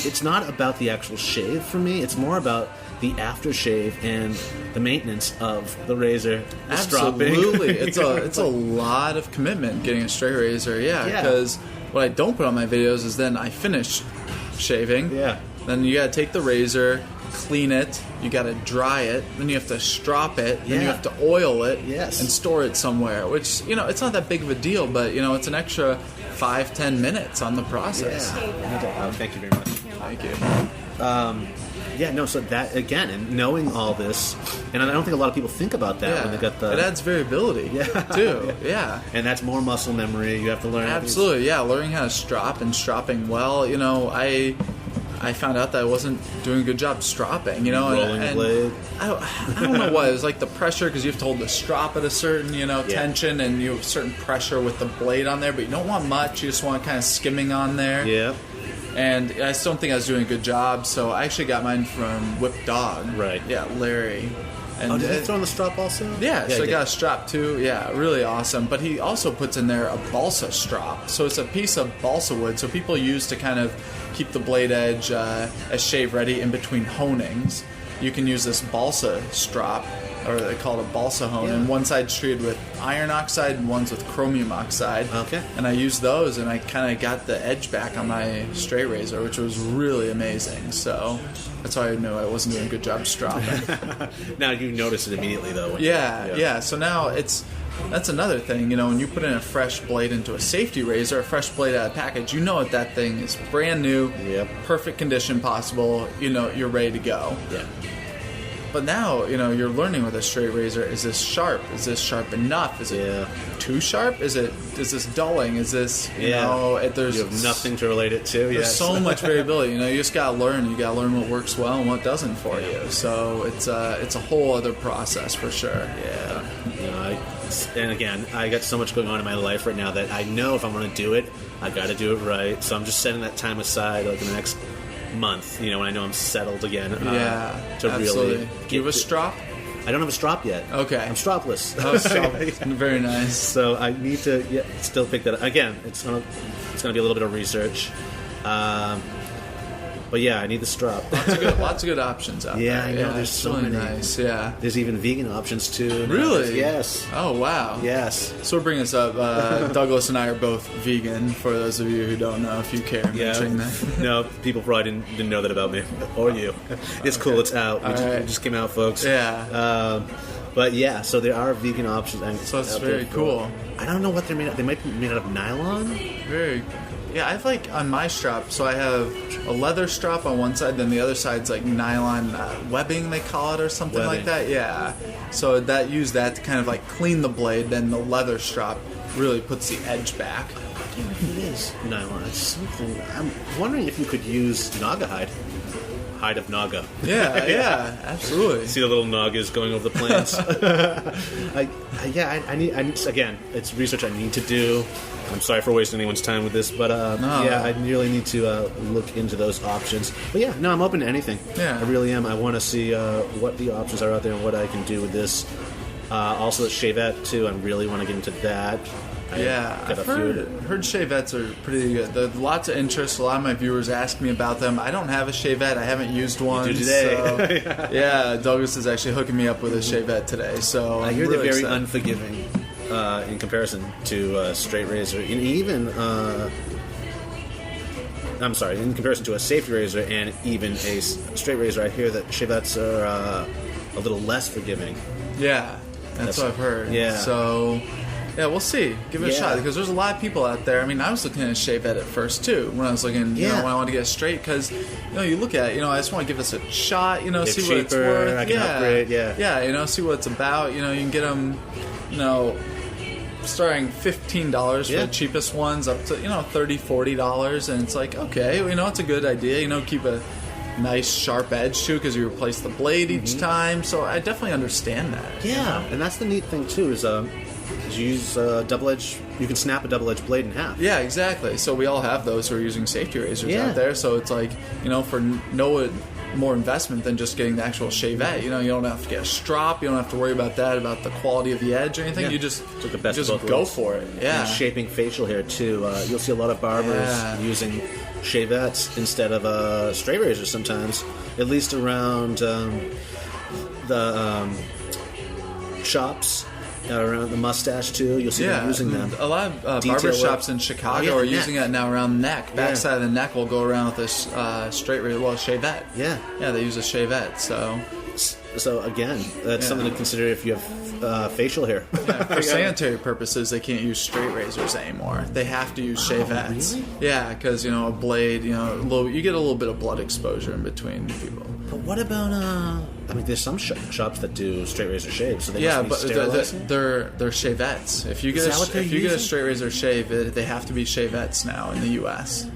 it's not about the actual shave for me. It's more about the aftershave and the maintenance of the razor. Absolutely. It's a lot of commitment getting a straight razor, because what I don't put on my videos is then I finish shaving. Yeah. Then you gotta take the razor, clean it, you gotta dry it, then you have to strop it, then you have to oil it, and store it somewhere, which, it's not that big of a deal, but, it's an extra 5-10 minutes on the process. Yeah. Thank you very much. Thank you. So that, again, and knowing all this, and I don't think a lot of people think about that when they got the... It adds variability, too. Yeah. And that's more muscle memory. You have to learn... Absolutely, learning how to strop and stropping well. I found out that I wasn't doing a good job stropping, Rolling the blade. I don't know what. It was like the pressure, because you have to hold the strop at a certain, tension, and you have certain pressure with the blade on there, but you don't want much. You just want kind of skimming on there. Yeah. And I still don't think I was doing a good job, so I actually got mine from Whipped Dog. Right. Yeah, Larry. And did he throw in the strap also? Yeah, so I got a strap too. Yeah, really awesome. But he also puts in there a balsa strap. So it's a piece of balsa wood. So people use to kind of keep the blade edge as shave ready in between honings. You can use this balsa strap, or they call it a balsa hone, and one side's treated with iron oxide and one's with chromium oxide. Okay. And I used those, and I kind of got the edge back on my straight razor, which was really amazing. So that's why I knew I wasn't doing a good job stropping. Now you notice it immediately, though. Yeah. So now that's another thing. When you put in a fresh blade into a safety razor, a fresh blade out of package, that thing is brand new, perfect condition possible. You're ready to go. Yeah. But now, you're learning with a straight razor. Is this sharp? Is this sharp enough? Is it too sharp? Is this dulling? Is this, you have nothing to relate it to. There's so much variability. You just gotta learn. You gotta learn what works well and what doesn't for you. So it's a whole other process for sure. Yeah. And again, I got so much going on in my life right now that I know if I'm going to do it, I got to do it right. So I'm just setting that time aside, like in the next month, when I know I'm settled again. To absolutely. Really Do you have a strop? I don't have a strop yet. Okay. I'm stropless. Oh, stropless. Very nice. So I need to still pick that up. Again, it's gonna be a little bit of research. But I need the strap. Lots of good options out there. Yeah, I know. There's so really many. Nice. Yeah. There's even vegan options too. Really? Yes. Oh wow. Yes. So we're bringing this up. Douglas and I are both vegan. For those of you who don't know, if you care mentioning that. No, people probably didn't know that about me or you. It's cool. It's out. We just came out, folks. Yeah. But so there are vegan options. So it's very cool. I don't know what they're made of. They might be made out of nylon. Very. Yeah, I have on my strap, so I have a leather strap on one side, then the other side's like nylon webbing, they call it, or something like that. Yeah. So use that to kind of clean the blade, then the leather strap really puts the edge back. I don't know if it is nylon. It's something. I'm wondering if you could use naga hide. Hide of naga. Yeah, absolutely. See the little nagas going over the plains. I need again, it's research I need to do. I'm sorry for wasting anyone's time with this, but I really need to look into those options. But I'm open to anything. Yeah. I really am. I want to see what the options are out there and what I can do with this. Also, the shavette too. I really want to get into that. I've heard shavettes are pretty good. There's lots of interest. A lot of my viewers ask me about them. I don't have a shavette. I haven't used one. You do today. So, Douglas is actually hooking me up with a shavette today. So I hear really they're very excited. unforgiving in comparison to a straight razor, and even in comparison to a safety razor and even a straight razor. I hear that shavettes are a little less forgiving. Yeah, that's what I've heard. Yeah. So. Yeah, we'll see. Give it a shot, because there's a lot of people out there. I mean, I was looking at a shavette at first too when I was looking, when I wanted to get it straight, because you look at it, I just want to give this a shot, see what it's worth. I can upgrade, see what it's about. You can get them, starting $15 for the cheapest ones up to $30, $40, and it's like, okay, it's a good idea. Keep a nice sharp edge too, because you replace the blade each time. So I definitely understand that. Yeah, and that's the neat thing too is you use double edge. You can snap a double edge blade in half. Yeah, exactly. So we all have those who are using safety razors out there. So it's like for no more investment than just getting the actual shavette. You don't have to get a strop. You don't have to worry about that, about the quality of the edge or anything. Yeah. You just the best go for it. Yeah. And shaping facial hair too. You'll see a lot of barbers using shavettes instead of straight razors sometimes. At least around the shops. Around the Moustache too, you'll see them using them. A lot of barber shops in Chicago are using it now around the neck. Backside of the neck will go around with this straight razor, shavette. Yeah, they use a shavette. So So again, that's something to consider if you have facial hair. For sanitary purposes, they can't use straight razors anymore. They have to use shavettes. Really? Yeah, because a blade, you get a little bit of blood exposure in between people. But what about I mean, there's some shops that do straight razor shaves, so they Yeah, must but be sterilizing. they're shavettes. If you get you get a straight razor shave, they have to be shavettes now in the U.S.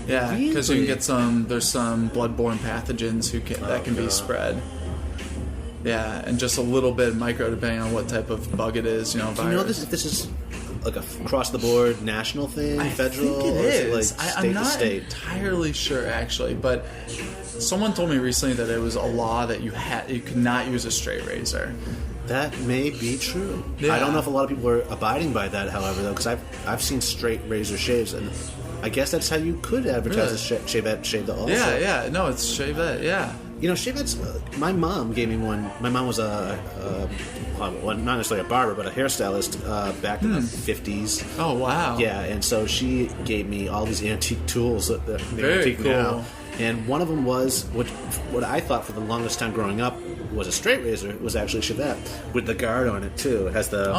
Yeah, because you can get there's some bloodborne pathogens that can be spread. Yeah, and just a little bit micro, depending on what type of bug it is. Do you know if this is like a across-the-board national thing, federal? I think it is. Or is it like I'm not state? entirely sure, actually, but someone told me recently that it was a law that you could not use a straight razor. That may be true. Yeah. I don't know if a lot of people are abiding by that, however, though, because I've seen straight razor shaves, and I guess that's how you could advertise a shavette shave also. Yeah. No, it's shavette. Yeah. Shavettes, my mom gave me one. My mom was not necessarily a barber, but a hairstylist back in the 50s. Oh, wow. Yeah, and so she gave me all these antique tools that they're Very antique cool. now. And one of them was, what I thought for the longest time growing up was a straight razor. It was actually a shavette with the guard on it, too. It has the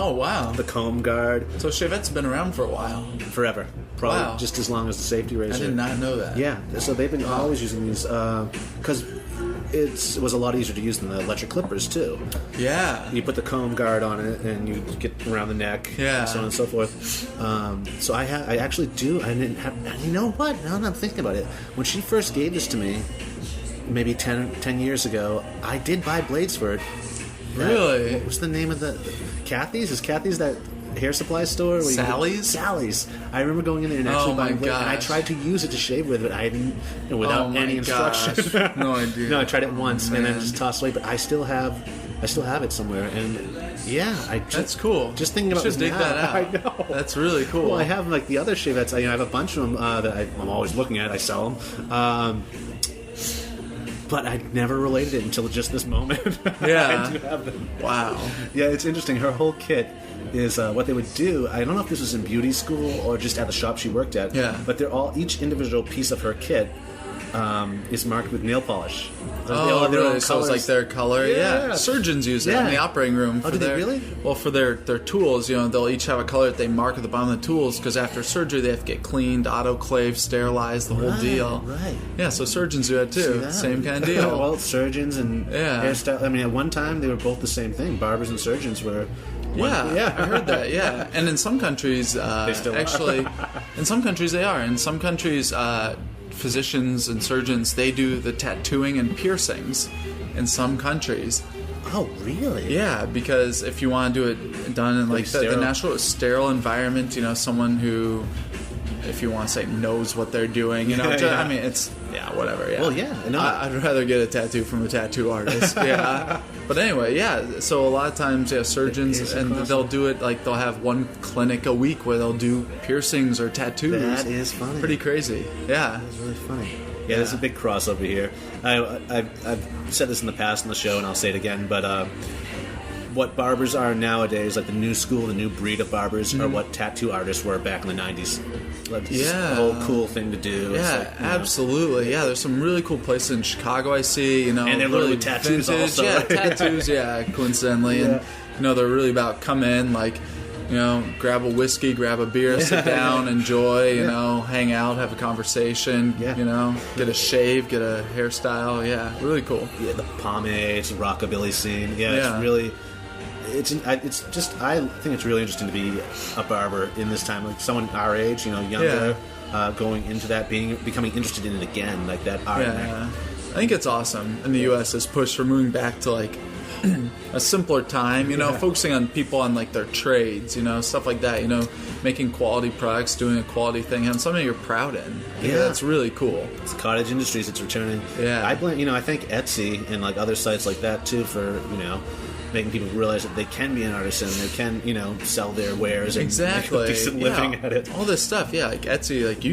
the comb guard. So shavette's been around for a while. Forever. Probably just as long as the safety razor. I did not know that. Yeah, so they've been always using these because it was a lot easier to use than the electric clippers too. Yeah, you put the comb guard on it and you get around the neck, and so on and so forth. So I actually do. I didn't have. And you know what? Now that I'm thinking about it, when she first gave this to me, maybe 10 years ago, I did buy blades for it. Really? What was the name of the Kathy's? Is Kathy's that hair supply store? Sally's. I remember going in there and actually buying blades, and I tried to use it to shave with, but I didn't, without any instruction. No idea. No, I tried it once and then just tossed it away. But I still have it somewhere, and that's cool. Just thinking about this dig now, that out. I know. That's really cool. Well, I have like the other shavettes. I have a bunch of them that I'm always looking at. I sell them. But I never related it until just this moment. Yeah. I do have them. Wow. Yeah, it's interesting. Her whole kit is what they would do. I don't know if this was in beauty school or just at the shop she worked at. Yeah. But each individual piece of her kit is marked with nail polish. Oh, really? So it's like their color? Yeah. Surgeons use it in the operating room. Oh, do they really? Well, for their tools, they'll each have a color that they mark at the bottom of the tools because after surgery they have to get cleaned, autoclaved, sterilized, the whole deal. Right. Yeah, so surgeons do that too. Same kind of deal. Well, surgeons and hairstyle. I mean, at one time they were both the same thing. Barbers and surgeons were. I heard that. Yeah, and in some countries, they still actually, in some countries they are. In some countries, physicians and surgeons, they do the tattooing and piercings. In some countries. Oh, really? Yeah, because if you want to do it done in like the natural sterile environment, someone who, if you want to say, knows what they're doing, I mean, it's whatever. Yeah. Well, yeah. No. I'd rather get a tattoo from a tattoo artist. Yeah. But anyway, so a lot of times, surgeons, and they'll do it, like, they'll have one clinic a week where they'll do piercings or tattoos. That is funny. Pretty crazy. Yeah. That's really funny. Yeah, there's a big crossover here. I've said this in the past on the show, and I'll say it again, but what barbers are nowadays, like the new school, the new breed of barbers, are what tattoo artists were back in the 90s. Like, a whole cool thing to do. Yeah, like, absolutely. Yeah, there's some really cool places in Chicago I see, And they're really tattoos vintage. also. Yeah, tattoos, coincidentally. And, they're really about come in, like, grab a whiskey, grab a beer, sit down, enjoy, hang out, have a conversation, get a shave, get a hairstyle. Yeah, really cool. Yeah, the pomades, the rockabilly scene. It's really... I think it's really interesting to be a barber in this time, like someone our age, younger, going into that, becoming interested in it again, like that art. Yeah. I think it's awesome. In the U.S., this push for moving back to like a simpler time, focusing on people on like their trades, stuff like that, making quality products, doing a quality thing, having something you're proud in. Yeah, that's really cool. It's cottage industries. It's returning. Yeah, I blame. I think Etsy and like other sites like that too for making people realize that they can be an artisan, they can, sell their wares and make a decent living at it. All this stuff, like Etsy, like did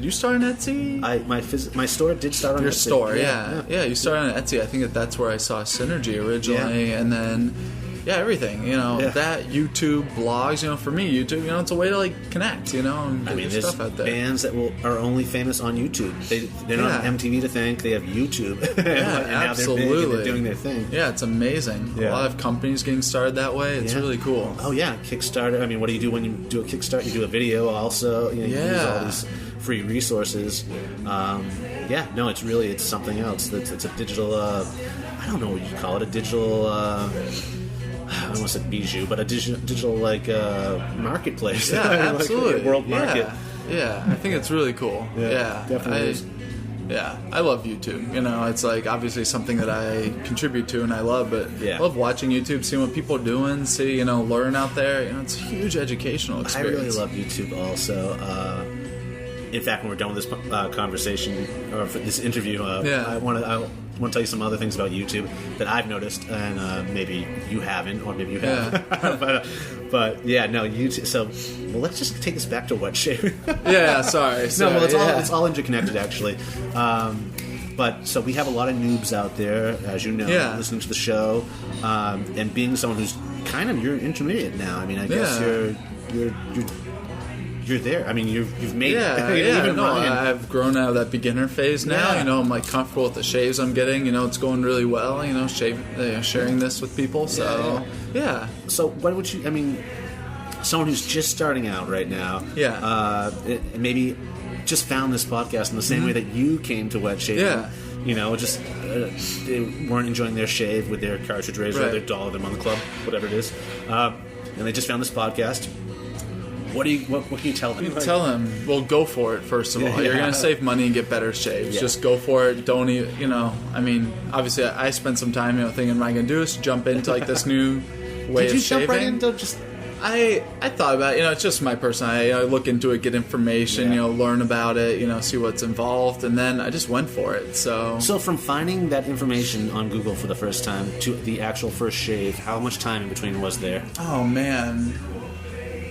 you start on Etsy? My store did start on Your Etsy. store, yeah. You started on Etsy. I think that's where I saw Synergy originally, and then everything. That YouTube, blogs. For me, YouTube. It's a way to and get your there's stuff out there. bands that are only famous on YouTube. They're not on MTV to thank. They have YouTube. and absolutely. Now they're big and they're doing their thing. Yeah, it's amazing. Yeah. A lot of companies getting started that way. It's really cool. Oh yeah, Kickstarter. What do you do when you do a Kickstarter? You do a video also. You use all these free resources. It's something else. It's a digital. I don't know what you call it. A digital. I don't want to say bijou, but a digital marketplace. Yeah, absolutely. World market. Yeah, I think it's really cool. Yeah, definitely. I love YouTube. It's obviously something that I contribute to and I love, but I love watching YouTube, seeing what people are doing, learn out there. It's a huge educational experience. I really love YouTube also. In fact, when we're done with this conversation or this interview, I want to tell you some other things about YouTube that I've noticed, and maybe you haven't, or maybe you have. but YouTube. So, let's just take this back to wet shaving. Sorry. It's all interconnected actually. So we have a lot of noobs out there, as you know, listening to the show, and being someone who's you're intermediate now. I guess you're there. You've made it. I've grown out of that beginner phase now. I'm comfortable with the shaves I'm getting. It's going really well. Sharing this with people. So So what would you? Someone who's just starting out right now. Maybe just found this podcast in the same way that you came to wet shaving. They weren't enjoying their shave with their cartridge razor, or their dollar them on the club, whatever it is, and they just found this podcast. What can you tell them? Tell them, well, go for it, first of all. You're going to save money and get better shaves. Just go for it. Don't even, obviously I spent some time, thinking, what am I going to do is jump into this new way of shaving. Did you jump right into just... I thought about it. It's just my personality. I look into it, get information, learn about it, see what's involved, and then I just went for it. So from finding that information on Google for the first time to the actual first shave, how much time in between was there? Oh, man.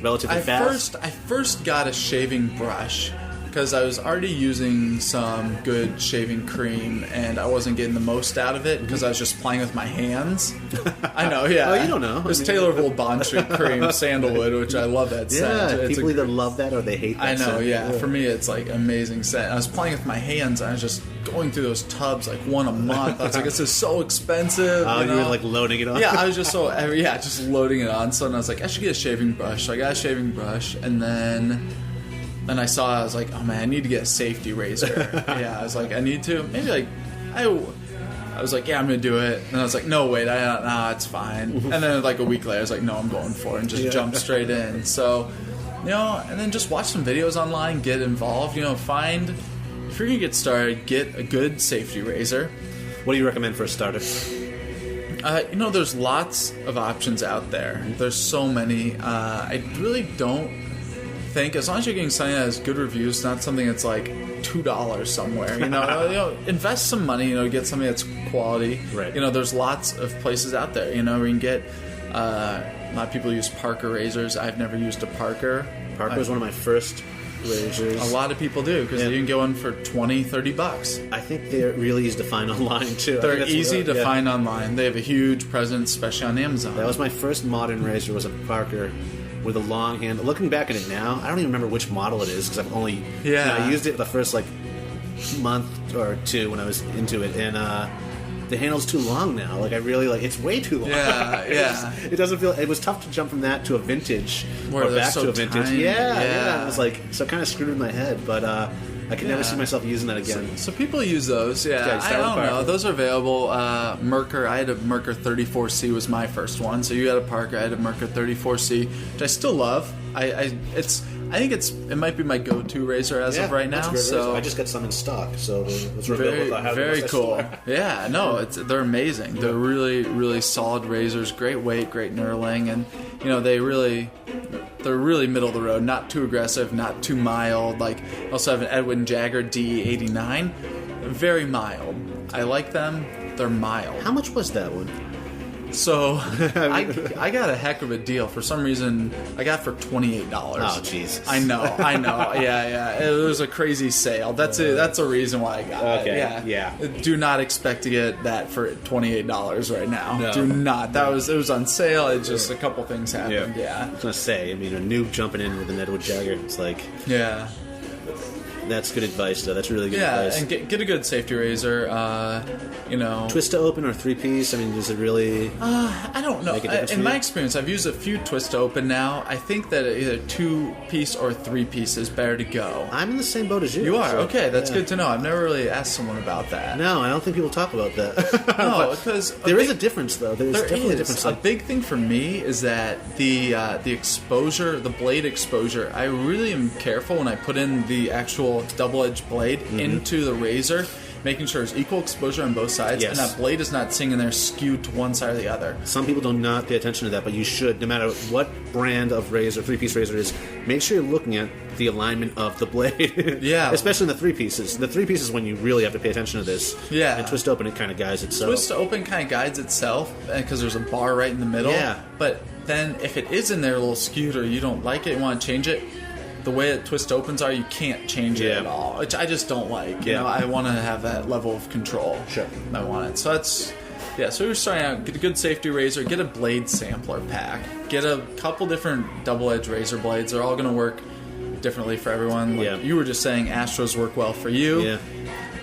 Relatively fast? I first got a shaving brush because I was already using some good shaving cream and I wasn't getting the most out of it because I was just playing with my hands. I know, yeah. Well, you don't know. It was Taylor of Old Bond Street cream, sandalwood, which I love that scent. People either love that or they hate that scent. I know, yeah. For me, it's amazing scent. I was playing with my hands and I was just going through those tubs one a month. I was like, this is so expensive. Oh, you were loading it on? Yeah, I was just just loading it on. So then I was like, I should get a shaving brush. So I got a shaving brush and then I was like, oh man, I need to get a safety razor. I was like, I need to. Maybe I was like, yeah, I'm going to do it. And I was like, no, wait, it's fine. And then a week later, I was like, no, I'm going for it and just jump straight in. So, and then just watch some videos online, get involved, find, if you're going to get started, get a good safety razor. What do you recommend for a starter? There's lots of options out there. There's so many. I really don't think, as long as you're getting something that has good reviews, not something that's $2 somewhere, invest some money, get something that's quality. Right. There's lots of places out there, where you can get, a lot of people use Parker razors. I've never used a Parker. Parker was one of my first razors. A lot of people do, because you can get one for $20-$30. I think they're really easy to find online too. They're easy to find online. They have a huge presence, especially on Amazon. That was my first modern razor, was a Parker with a long handle. Looking back at it now, I don't even remember which model it is because I've only I used it the first month or two when I was into it, and the handle's too long now. I really it's way too long. It doesn't feel. It was tough to jump from that to a vintage or back to a vintage. Tiny. It was so it kind of screwed with my head, but I can never see myself using that again. So people use those. I don't know. Those are available. Merkur. I had a Merkur 34C was my first one. So you had a Parker. I had a Merkur 34C, which I still love. I think it might be my go-to razor as of right now. So I just got some in stock. So it's very cool. Yeah, no, they're amazing. They're really, really solid razors. Great weight, great knurling, and they're really middle of the road. Not too aggressive, not too mild. I also have an Edwin Jagger D89. Very mild. I like them. They're mild. How much was that one? So I got a heck of a deal. For some reason, I got it for $28. Oh, Jesus. I know. Yeah. It was a crazy sale. That's a reason why I got it. Yeah. Do not expect to get that for $28 right now. No. Do not. It was on sale. It just a couple things happened. Yeah. I was gonna say, I mean, a noob jumping in with an Edward Jagger, it's like, yeah. That's good advice, though. That's really good advice. Yeah, and get a good safety razor. Twist to open or 3-piece? I mean, does it really? I don't know. In my experience, I've used a few twist to open now. I think that either 2-piece or 3-piece is better to go. I'm in the same boat as you. You are? So, okay, that's good to know. I've never really asked someone about that. No, I don't think people talk about that. No, because there is a difference, though. There's definitely a difference. A big thing for me is that the exposure, the blade exposure, I really am careful when I put in the actual double-edged blade into the razor, making sure there's equal exposure on both sides, and that blade is not sitting in there skewed to one side or the other. Some people do not pay attention to that, but you should, no matter what brand of razor, 3-piece razor is, make sure you're looking at the alignment of the blade. Yeah. Especially in the 3-pieces. The 3-pieces is when you really have to pay attention to this. Yeah. And twist to open, it kind of guides itself. Twist to open kind of guides itself, because there's a bar right in the middle. Yeah. But then if it is in there a little skewed or you don't like it, you want to change it, the way that twist opens are, you can't change it at all, which I just don't like. You know, I want to have that level of control. Sure. I want it. So that's, so you're starting out, get a good safety razor, get a blade sampler pack, get a couple different double-edged razor blades. They're all going to work differently for everyone. Like you were just saying Astros work well for you. Yeah.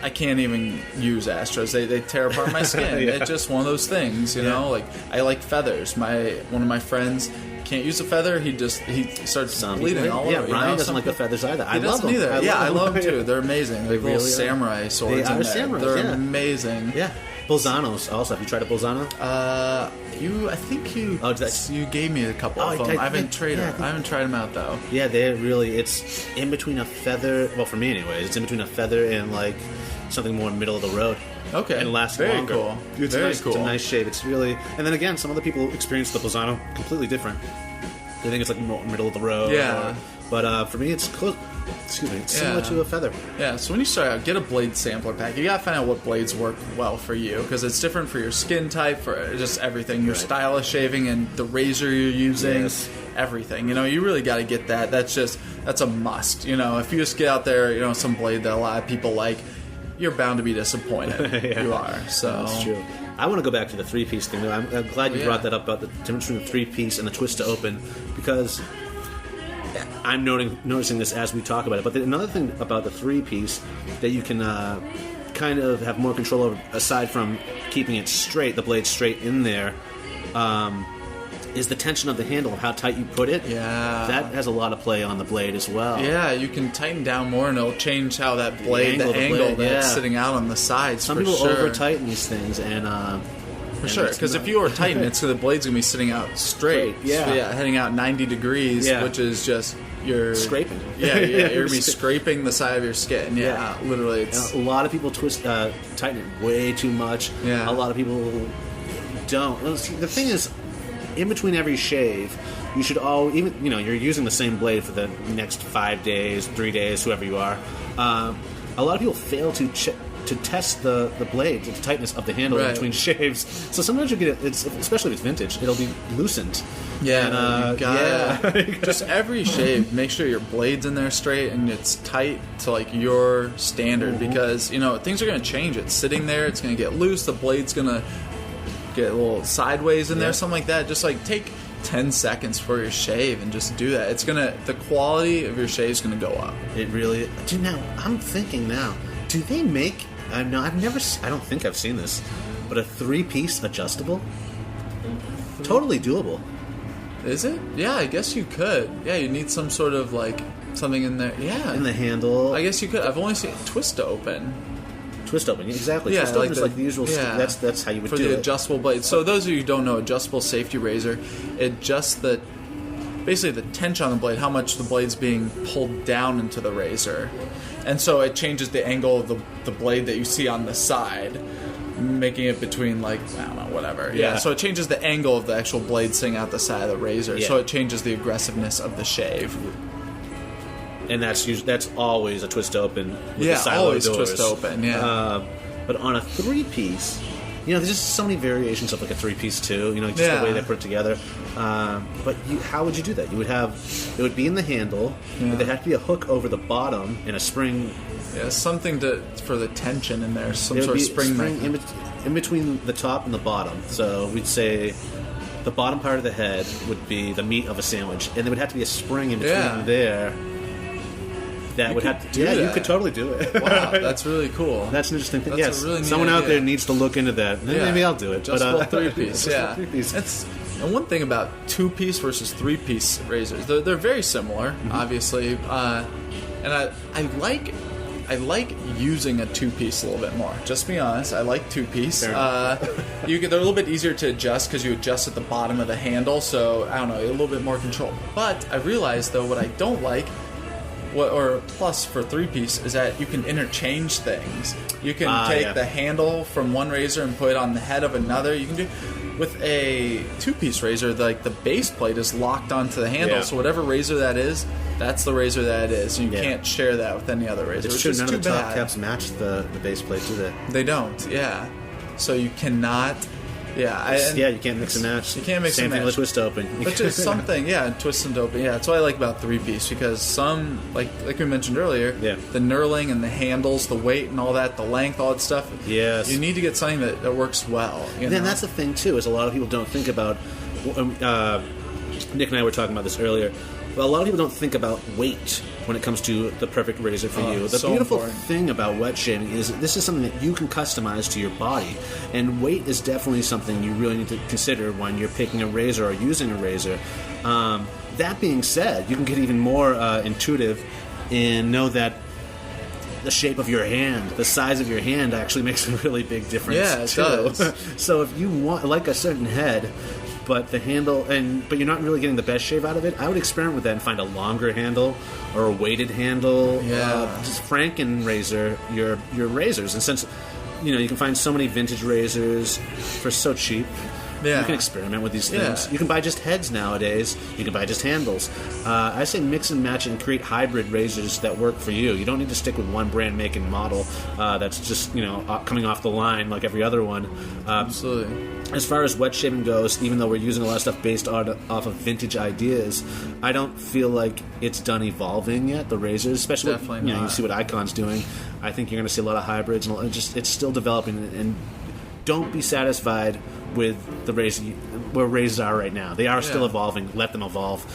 I can't even use Astros. They tear apart my skin. It's just one of those things, you know? Like, I like feathers. One of my friends can't use a feather. He starts bleeding all over. Yeah, Ryan doesn't like the feathers either. I love them. Either. I love them too. They're amazing. They're little samurai swords. They are samurais. They're amazing. Yeah. Bolzanos also. Have you tried a Bolzano? I think you gave me a couple of them. I haven't tried them out though. Yeah, it's in between a feather. Well, for me anyways, it's in between a feather and like something more middle of the road. Okay. And lasts very longer. Cool. It's very nice. cool. It's a nice shade. It's really, and then again, some other people experience the Bolzano completely different. They think it's like more middle of the road. Yeah. But for me, it's close. Excuse me. It's similar to a feather. Yeah. So when you start out, get a blade sampler pack. You gotta find out what blades work well for you, because it's different for your skin type, for just everything, your style of shaving, and the razor you're using. Everything, you really got to get that. That's a must. If you just get out there, some blade that a lot of people like, you're bound to be disappointed. You are. So that's true. I want to go back to the 3-piece thing, though. I'm glad you brought that up about the difference between the 3-piece and the twist to open, because I'm noticing this as we talk about it. But another thing about the 3-piece that you can kind of have more control over, aside from keeping it straight, the blade straight in there, is the tension of the handle, of how tight you put it. Yeah. That has a lot of play on the blade as well. Yeah, you can tighten down more and it'll change how that blade, the angle that's sitting out on the sides. Some people over-tighten these things, and for sure, because if you over-tighten it, so the blade's going to be sitting out straight. Yeah. So, heading out 90 degrees, which is just... You're scraping. You're going to be scraping the side of your skin. Yeah, literally. It's... A lot of people tighten it way too much. Yeah. A lot of people don't. The thing is, in between every shave, you should you're using the same blade for the next 5 days, 3 days, whoever you are. A lot of people fail to test the blade, the tightness of the handle in between shaves. So sometimes you get it, especially if it's vintage, it'll be loosened. Yeah, just every shave, make sure your blade's in there straight and it's tight to like your standard, because things are going to change. It's sitting there, it's going to get loose, the blade's going to get a little sideways in there, something like that. Just like take 10 seconds for your shave and just do that. The quality of your shave is going to go up. It really. Now I'm thinking now, do they make? I don't think I've seen this, but a 3-piece adjustable, totally doable. Is it? Yeah, I guess you could. Yeah, you need some sort of like something in there. Yeah, in the handle. I guess you could. I've only seen twist to open. Twist open, exactly. Yeah, twist open is like the usual. Yeah. That's how you would do it. For the adjustable blade. So those of you who don't know, adjustable safety razor, it adjusts basically the tension on the blade, how much the blade's being pulled down into the razor. And so it changes the angle of the blade that you see on the side, making it between like, I don't know, whatever. Yeah. So it changes the angle of the actual blade sitting out the side of the razor. Yeah. So it changes the aggressiveness of the shave. And that's always a twist open with the silo always doors. Twist open, But on a 3-piece, there's just so many variations of like a 3-piece too. Just the way they put it together. But how would you do that? It would be in the handle. Yeah. There'd have to be a hook over the bottom and a spring. Yeah, something for the tension in there. Some sort of spring in between the top and the bottom. So we'd say the bottom part of the head would be the meat of a sandwich, and there would have to be a spring in between there. That would have to. Yeah, you could totally do it. Wow, that's really cool. That's an interesting thing. That's a really neat someone out idea. there needs to look into that. Maybe I'll do it. Just a 3-piece. Yeah, 3-piece. And one thing about 2-piece versus 3-piece razors, they're very similar, obviously, and I like using a 2-piece a little bit more. Just to be honest, I like 2-piece. They're a little bit easier to adjust because you adjust at the bottom of the handle, so I don't know, a little bit more control. But I realized though what I don't like. Or plus for 3-piece is that you can interchange things. You can take the handle from one razor and put it on the head of another. You can do with a 2-piece razor, like the base plate is locked onto the handle. So whatever razor that is, that's the razor that it is. You can't share that with any other razor. It's true. None of the top caps match the base plate, do they? They don't. Yeah. So you cannot. Yeah, you can't mix and match. You can't mix and match. Same thing with twist open. But just something, twist and open. Yeah, that's what I like about 3-piece because some, like we mentioned earlier, the knurling and the handles, the weight and all that, the length, all that stuff. Yes. You need to get something that works well. And then that's the thing too, is a lot of people don't think about. Nick and I were talking about this earlier. But a lot of people don't think about weight when it comes to the perfect razor for you. The beautiful thing about wet shaving is this is something that you can customize to your body. And weight is definitely something you really need to consider when you're picking a razor or using a razor. That being said, you can get even more intuitive and know that the shape of your hand, the size of your hand actually makes a really big difference. Yeah, it does. So if you want like a certain head, but the handle, but you're not really getting the best shave out of it, I would experiment with that and find a longer handle or a weighted handle. Just Franken razor your razors, and since you can find so many vintage razors for so cheap. You can experiment with these things. You can buy just heads nowadays. You can buy just handles. I say mix and match and create hybrid razors that work for you. You don't need to stick with one brand, make, and model that's just coming off the line like every other one. Absolutely. As far as wet shaving goes, even though we're using a lot of stuff based off of vintage ideas, I don't feel like it's done evolving yet. The razors, especially you see what Icon's doing. I think you're going to see a lot of hybrids, and it's still developing. And don't be satisfied with the razor where razors are right now. They are still evolving. Let them evolve.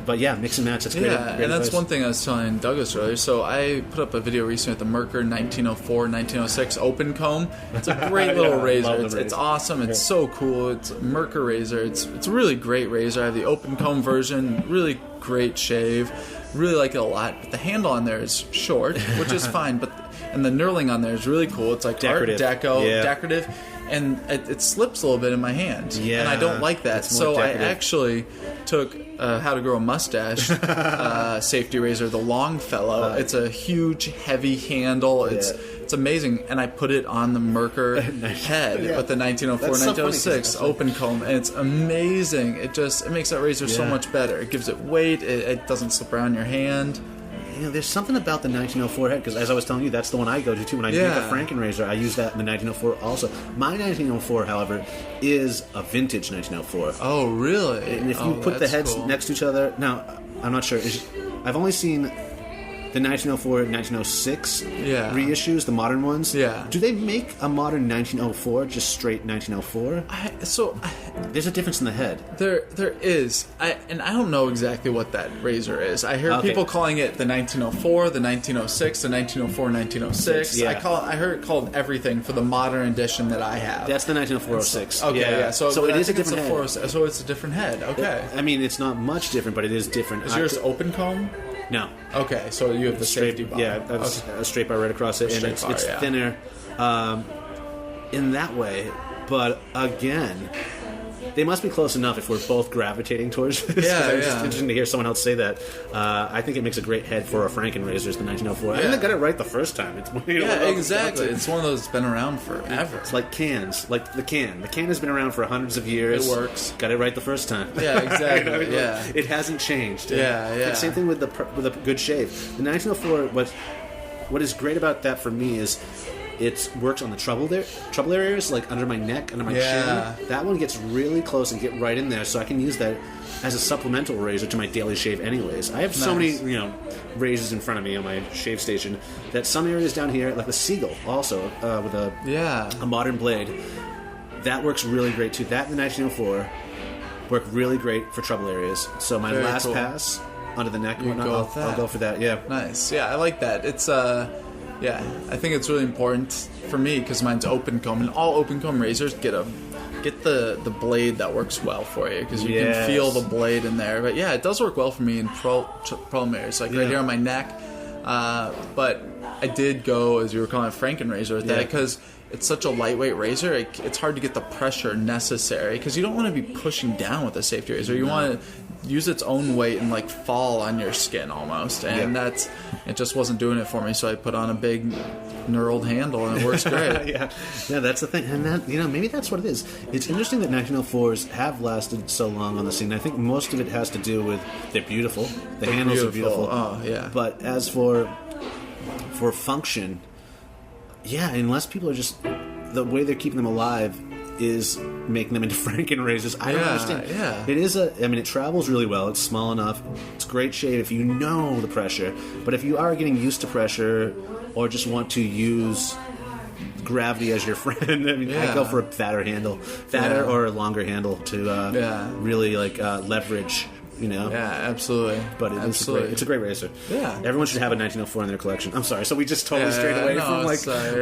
But mix and match. That's great. Yeah, great and that's advice. one thing I was telling Douglas earlier. So I put up a video recently with the Merkur 1904, 1906 open comb. It's a great little razor. It's awesome. It's so cool. It's a Merkur razor. It's a really great razor. I have the open comb version. Really great shave. Really like it a lot. But the handle on there is short, which is fine. And the knurling on there is really cool. It's like decorative. Art Deco, decorative. And it slips a little bit in my hand. Yeah. And I don't like that. So decorative. I actually took How to Grow a Mustache safety razor, the Longfellow. It's a huge, heavy handle. It's amazing. And I put it on the Merkur head with the 1904, 1906 open comb. And it's amazing. It makes that razor so much better. It gives it weight. It doesn't slip around your hand. There's something about the 1904 head, because as I was telling you, that's the one I go to too. When I make a Franken razor, I use that in the 1904 also. My 1904, however, is a vintage 1904. Oh, really? And if you put the heads next to each other... Now, I'm not sure. I've only seen the 1904 and 1906 reissues, the modern ones. Yeah. Do they make a modern 1904, just straight 1904? There's a difference in the head. There is. I don't know exactly what that razor is. I hear people calling it the 1904, the 1906, the 1904, 1906. Yeah. I heard it called everything for the modern edition that I have. That's the 1904-06. Okay, yeah. So it is a different head. So it's a different head. Okay. I mean, it's not much different, but it is different. Is yours open comb? No. Okay, so you have the safety bar. Yeah, a straight bar right across it, and it's thinner in that way. But again, they must be close enough if we're both gravitating towards this. It's just interesting to hear someone else say that. I think it makes a great head for a Franken razor, the 1904. I think they got it right the first time. Exactly. It's one of those that's been around forever. It's like cans, like the can. The can has been around for hundreds of years. It works. Got it right the first time. Yeah, exactly. It hasn't changed. Yeah. Same thing with a good shave. The 1904. What is great about that for me is it works on the trouble areas, like under my neck, under my chin. That one gets really close and get right in there, so I can use that as a supplemental razor to my daily shave anyways. I have so many, razors in front of me on my shave station that some areas down here, like the Seagull also, with a modern blade, that works really great too. That and the 1904 work really great for trouble areas. So my last pass under the neck, I'll go for that. Yeah, nice. Yeah, I like that. It's I think it's really important for me because mine's open comb, and all open comb razors get the blade that works well for you because you can feel the blade in there. But yeah, it does work well for me in problem areas, like right here on my neck. But I did go, as you were calling it, Franken razor with that because it's such a lightweight razor. It's hard to get the pressure necessary because you don't want to be pushing down with a safety razor. You want to use its own weight and like fall on your skin almost, and it just wasn't doing it for me. So I put on a big knurled handle, and it works great. yeah, that's the thing, and that maybe that's what it is. It's interesting that 1904s have lasted so long on the scene. I think most of it has to do with they're beautiful. The handles are beautiful. Oh yeah. But as for function, unless people are just the way they're keeping them alive is making them into Franken razors. I don't understand. Yeah. It is it travels really well. It's small enough. It's a great shave if you know the pressure. But if you are getting used to pressure or just want to use gravity as your friend, I go for a fatter handle. Or a longer handle to really leverage. Yeah, absolutely. But it's a great razor. Yeah. Everyone should have a 1904 in their collection. I'm sorry. So we just totally strayed away from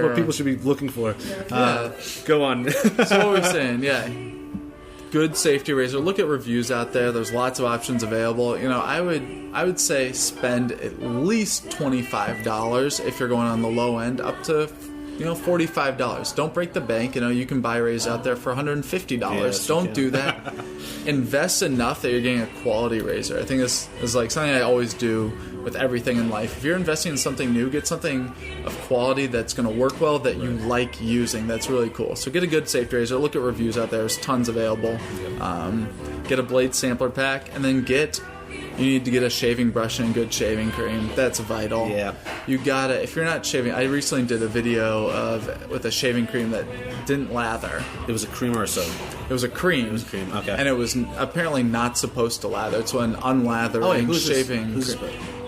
what people should be looking for. Go on. So what we're saying, good safety razor. Look at reviews out there. There's lots of options available. I would say spend at least $25 if you're going on the low end, up to $45. Don't break the bank. You can buy razors out there for $150. Don't do that. Invest enough that you're getting a quality razor. I think this is like something I always do with everything in life. If you're investing in something new, get something of quality that's going to work well, that you like using. That's really cool. So get a good safety razor. Look at reviews out there. There's tons available. Get a blade sampler pack, and then you need to get a shaving brush and a good shaving cream. That's vital. Yeah. You gotta, if you're not shaving, I recently did a video with a shaving cream that didn't lather. It was a cream or a soap? It was a cream. It was a cream, okay. And it was apparently not supposed to lather. It's an unlathering shaving cream.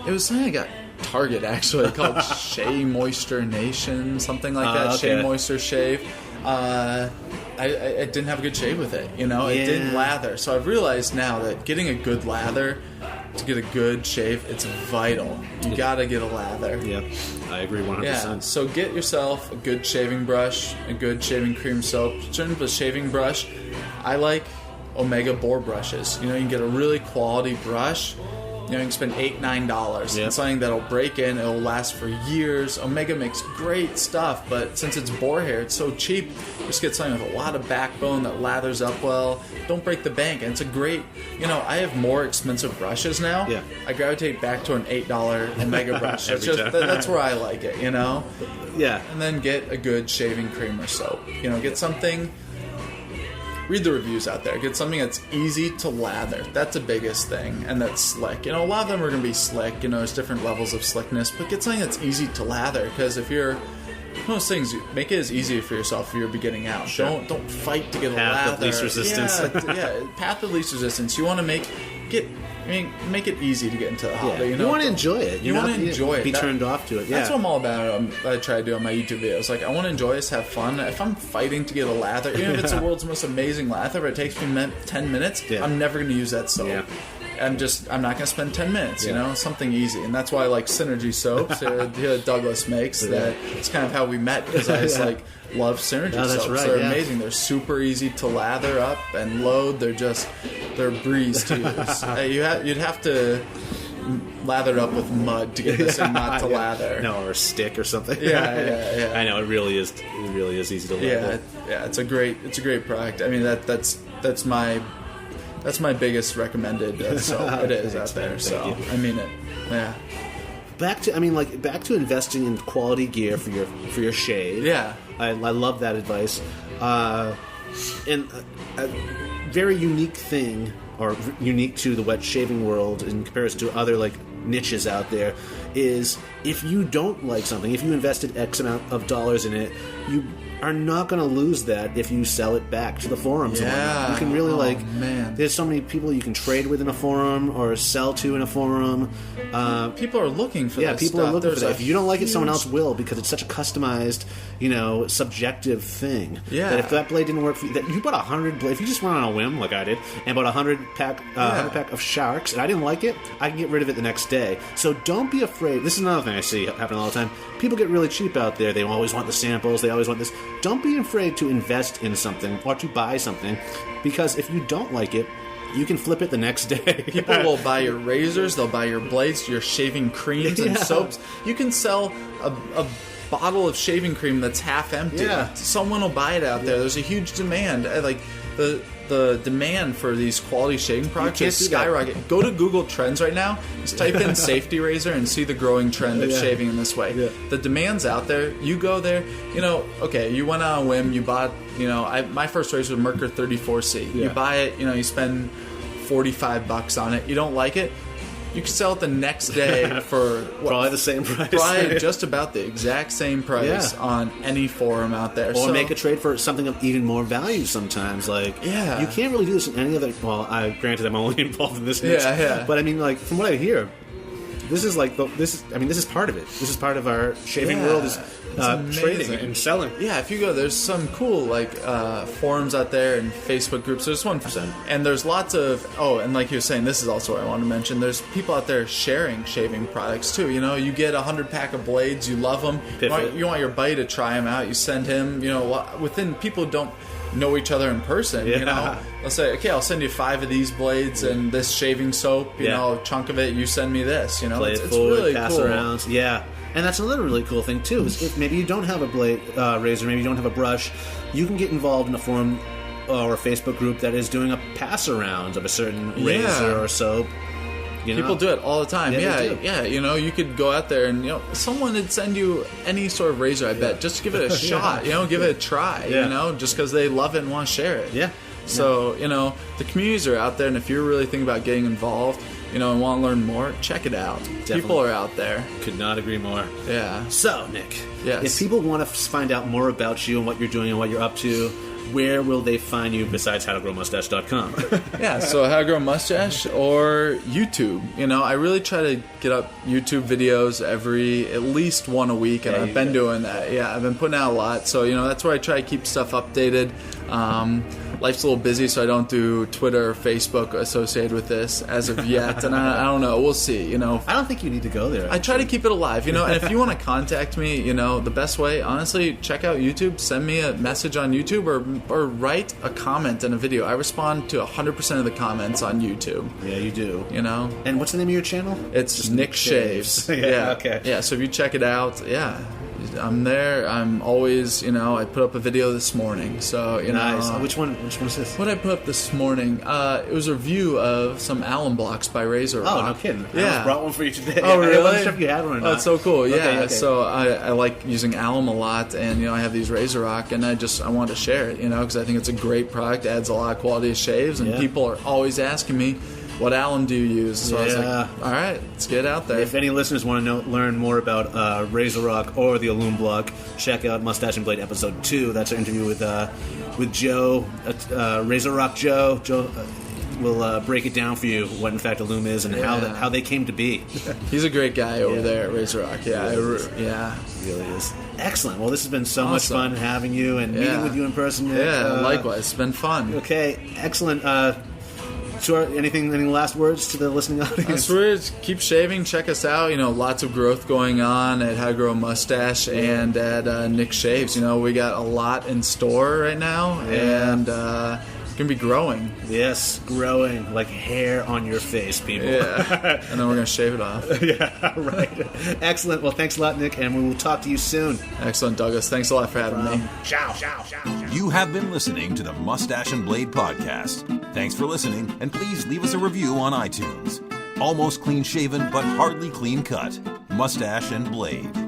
It was something I got Target, actually, called Shea Moisture Nation, something like that. Okay. Shea Moisture Shave. I didn't have a good shave with it, It didn't lather. So I've realized now that getting a good lather to get a good shave, it's vital. You gotta get a lather. Yeah, I agree 100%. Yeah, so get yourself a good shaving brush, a good shaving cream soap. In terms of shaving brush, I like Omega Boar brushes. You can get a really quality brush. You can spend $8, $9. It's something that'll break in. It'll last for years. Omega makes great stuff, but since it's boar hair, it's so cheap. Just get something with a lot of backbone that lathers up well. Don't break the bank. And it's a great, I have more expensive brushes now. Yeah. I gravitate back to an $8 Omega brush. That's where I like it, Yeah. And then get a good shaving cream or soap. Get something. Read the reviews out there. Get something that's easy to lather. That's the biggest thing. And that's slick. A lot of them are going to be slick. There's different levels of slickness. But get something that's easy to lather. Because if you're... those things, make it as easy for yourself if you're beginning out. Sure. Don't fight to get a lather. Path of least resistance. Path of least resistance. You want to make it easy to get into the hobby. You want to enjoy it. You want to enjoy it. Be turned off to it. That's what I'm all about. I try to do on my YouTube videos. I want to enjoy this, have fun. If I'm fighting to get a lather, even if it's the world's most amazing lather, but it takes me 10 minutes, I'm never going to use that soap. Yeah. I'm not going to spend 10 minutes, something easy. And that's why I like Synergy soaps that Douglas makes. That's kind of how we met, because I just love Synergy soaps. Right, they're amazing. They're super easy to lather up and load. They're a breeze to use. You'd have to lather it up with mud to get this thing not to lather. No, or a stick or something. Yeah. I know, it really is easy to lather. Yeah, it's a great product. I mean, that's my biggest recommended soap. It is out there, so I mean it. Yeah. Back to investing in quality gear for your shave. Yeah. I love that advice. And a very unique thing, or unique to the wet shaving world in comparison to other niches out there, is if you don't like something, if you invested X amount of dollars in it, you are not going to lose that if you sell it back to the forums. And whatnot. You can really there's so many people you can trade with in a forum or sell to in a forum. People are looking for that. People are looking for that. If you don't like it, someone else will, because it's such a customized, subjective thing. Yeah. That if that blade didn't work for you, that you bought 100 blades, if you just went on a whim like I did and bought 100 pack of sharks and I didn't like it, I can get rid of it the next day. So don't be afraid. This is another thing I see happen all the time. People get really cheap out there. They always want the samples. They always want this. Don't be afraid to invest in something or to buy something, because if you don't like it, you can flip it the next day. People will buy your razors, they'll buy your blades, your shaving creams and soaps. You can sell a bottle of shaving cream that's half empty. Yeah. Someone will buy it out there. There's a huge demand. Like the demand for these quality shaving products is skyrocketing. Go to Google Trends right now. Just type in safety razor and see the growing trend of shaving in this way. Yeah. The demand's out there. You go there. Okay, you went on a whim. You bought. My first razor was Merkur 34C. Yeah. You buy it. You spend $45 on it. You don't like it. You can sell it the next day for probably the same price. Probably just about the exact same price on any forum out there. Or make a trade for something of even more value sometimes. You can't really do this in any other... Well, granted, I'm only involved in this niche. Yeah. But from what I hear, this is this is part of it. This is part of our shaving world, is trading and selling. Yeah, if you go, there's some cool forums out there and Facebook groups. There's one, and there's lots of and like you were saying, this is also what I want to mention. There's people out there sharing shaving products too. You get 100 pack of blades, you love them. You want your buddy to try them out. You send him. Within people don't know each other in person. Let's say, okay, I'll send you 5 of these blades and this shaving soap. A chunk of it. You send me this. Play it's forward, really pass cool. around. Yeah. And that's another really cool thing, too, is if maybe you don't have a blade razor, maybe you don't have a brush, you can get involved in a forum or a Facebook group that is doing a pass-around of a certain razor or soap. People do it all the time. Yeah. You could go out there and someone would send you any sort of razor. I bet just give it a shot. Give it a try. Just because they love it and want to share it. Yeah. So the communities are out there, and if you're really thinking about getting involved, and want to learn more, check it out. Definitely. People are out there. Could not agree more. Yeah. So, Nick, yes. If people want to find out more about you and what you're doing and what you're up to, where will they find you besides howtogrowmustache.com? Yeah, so How to Grow Mustache or YouTube. I really try to get up YouTube videos at least one a week, and I've been doing that. Yeah, I've been putting out a lot, so that's where I try to keep stuff updated. Life's a little busy, so I don't do Twitter or Facebook associated with this as of yet, and I don't know. We'll see. I don't think you need to go there. I try to keep it alive, and if you want to contact me, the best way, honestly, check out YouTube. Send me a message on YouTube or write a comment in a video. I respond to 100% of the comments on YouTube. Yeah, you do. And what's the name of your channel? It's just Nick Shaves. Okay. Yeah, so if you check it out, I'm there. I'm always, I put up a video this morning. So, nice. Which one is this? What I put up this morning, it was a review of some alum blocks by Razor Rock. Oh, no kidding. Yeah. I brought one for you today. Oh, really? I wasn't sure if you had one or not. Oh, it's so cool. Yeah. Okay. So I like using alum a lot, and, I have these Razor Rock, and I want to share it, because I think it's a great product, adds a lot of quality of shaves, and people are always asking me, what alum do you use? So I was like, all right, let's get out there. If any listeners want to learn more about Razor Rock or the Alum Block, check out Mustache and Blade episode 2. That's our interview with Joe, Razor Rock Joe. Joe will break it down for you what in fact Alum is and how they came to be. He's a great guy over there at Razor Rock. Yeah, he really is. Excellent. Well, this has been so much fun having you and meeting with you in person, Nick. Yeah, likewise. It's been fun. Okay, excellent. Sure. Any last words to the listening audience? Last words, keep shaving. Check us out. Lots of growth going on at How to Grow Mustache and at Nick Shaves. We got a lot in store right now, and it's going to be growing. Yes, growing like hair on your face, people. Yeah, and then we're going to shave it off. Yeah, right. Excellent. Well, thanks a lot, Nick, and we will talk to you soon. Excellent, Douglas. Thanks a lot for having me. Ciao. You have been listening to the Mustache and Blade podcast. Thanks for listening, and please leave us a review on iTunes. Almost clean shaven, but hardly clean cut. Mustache and Blade.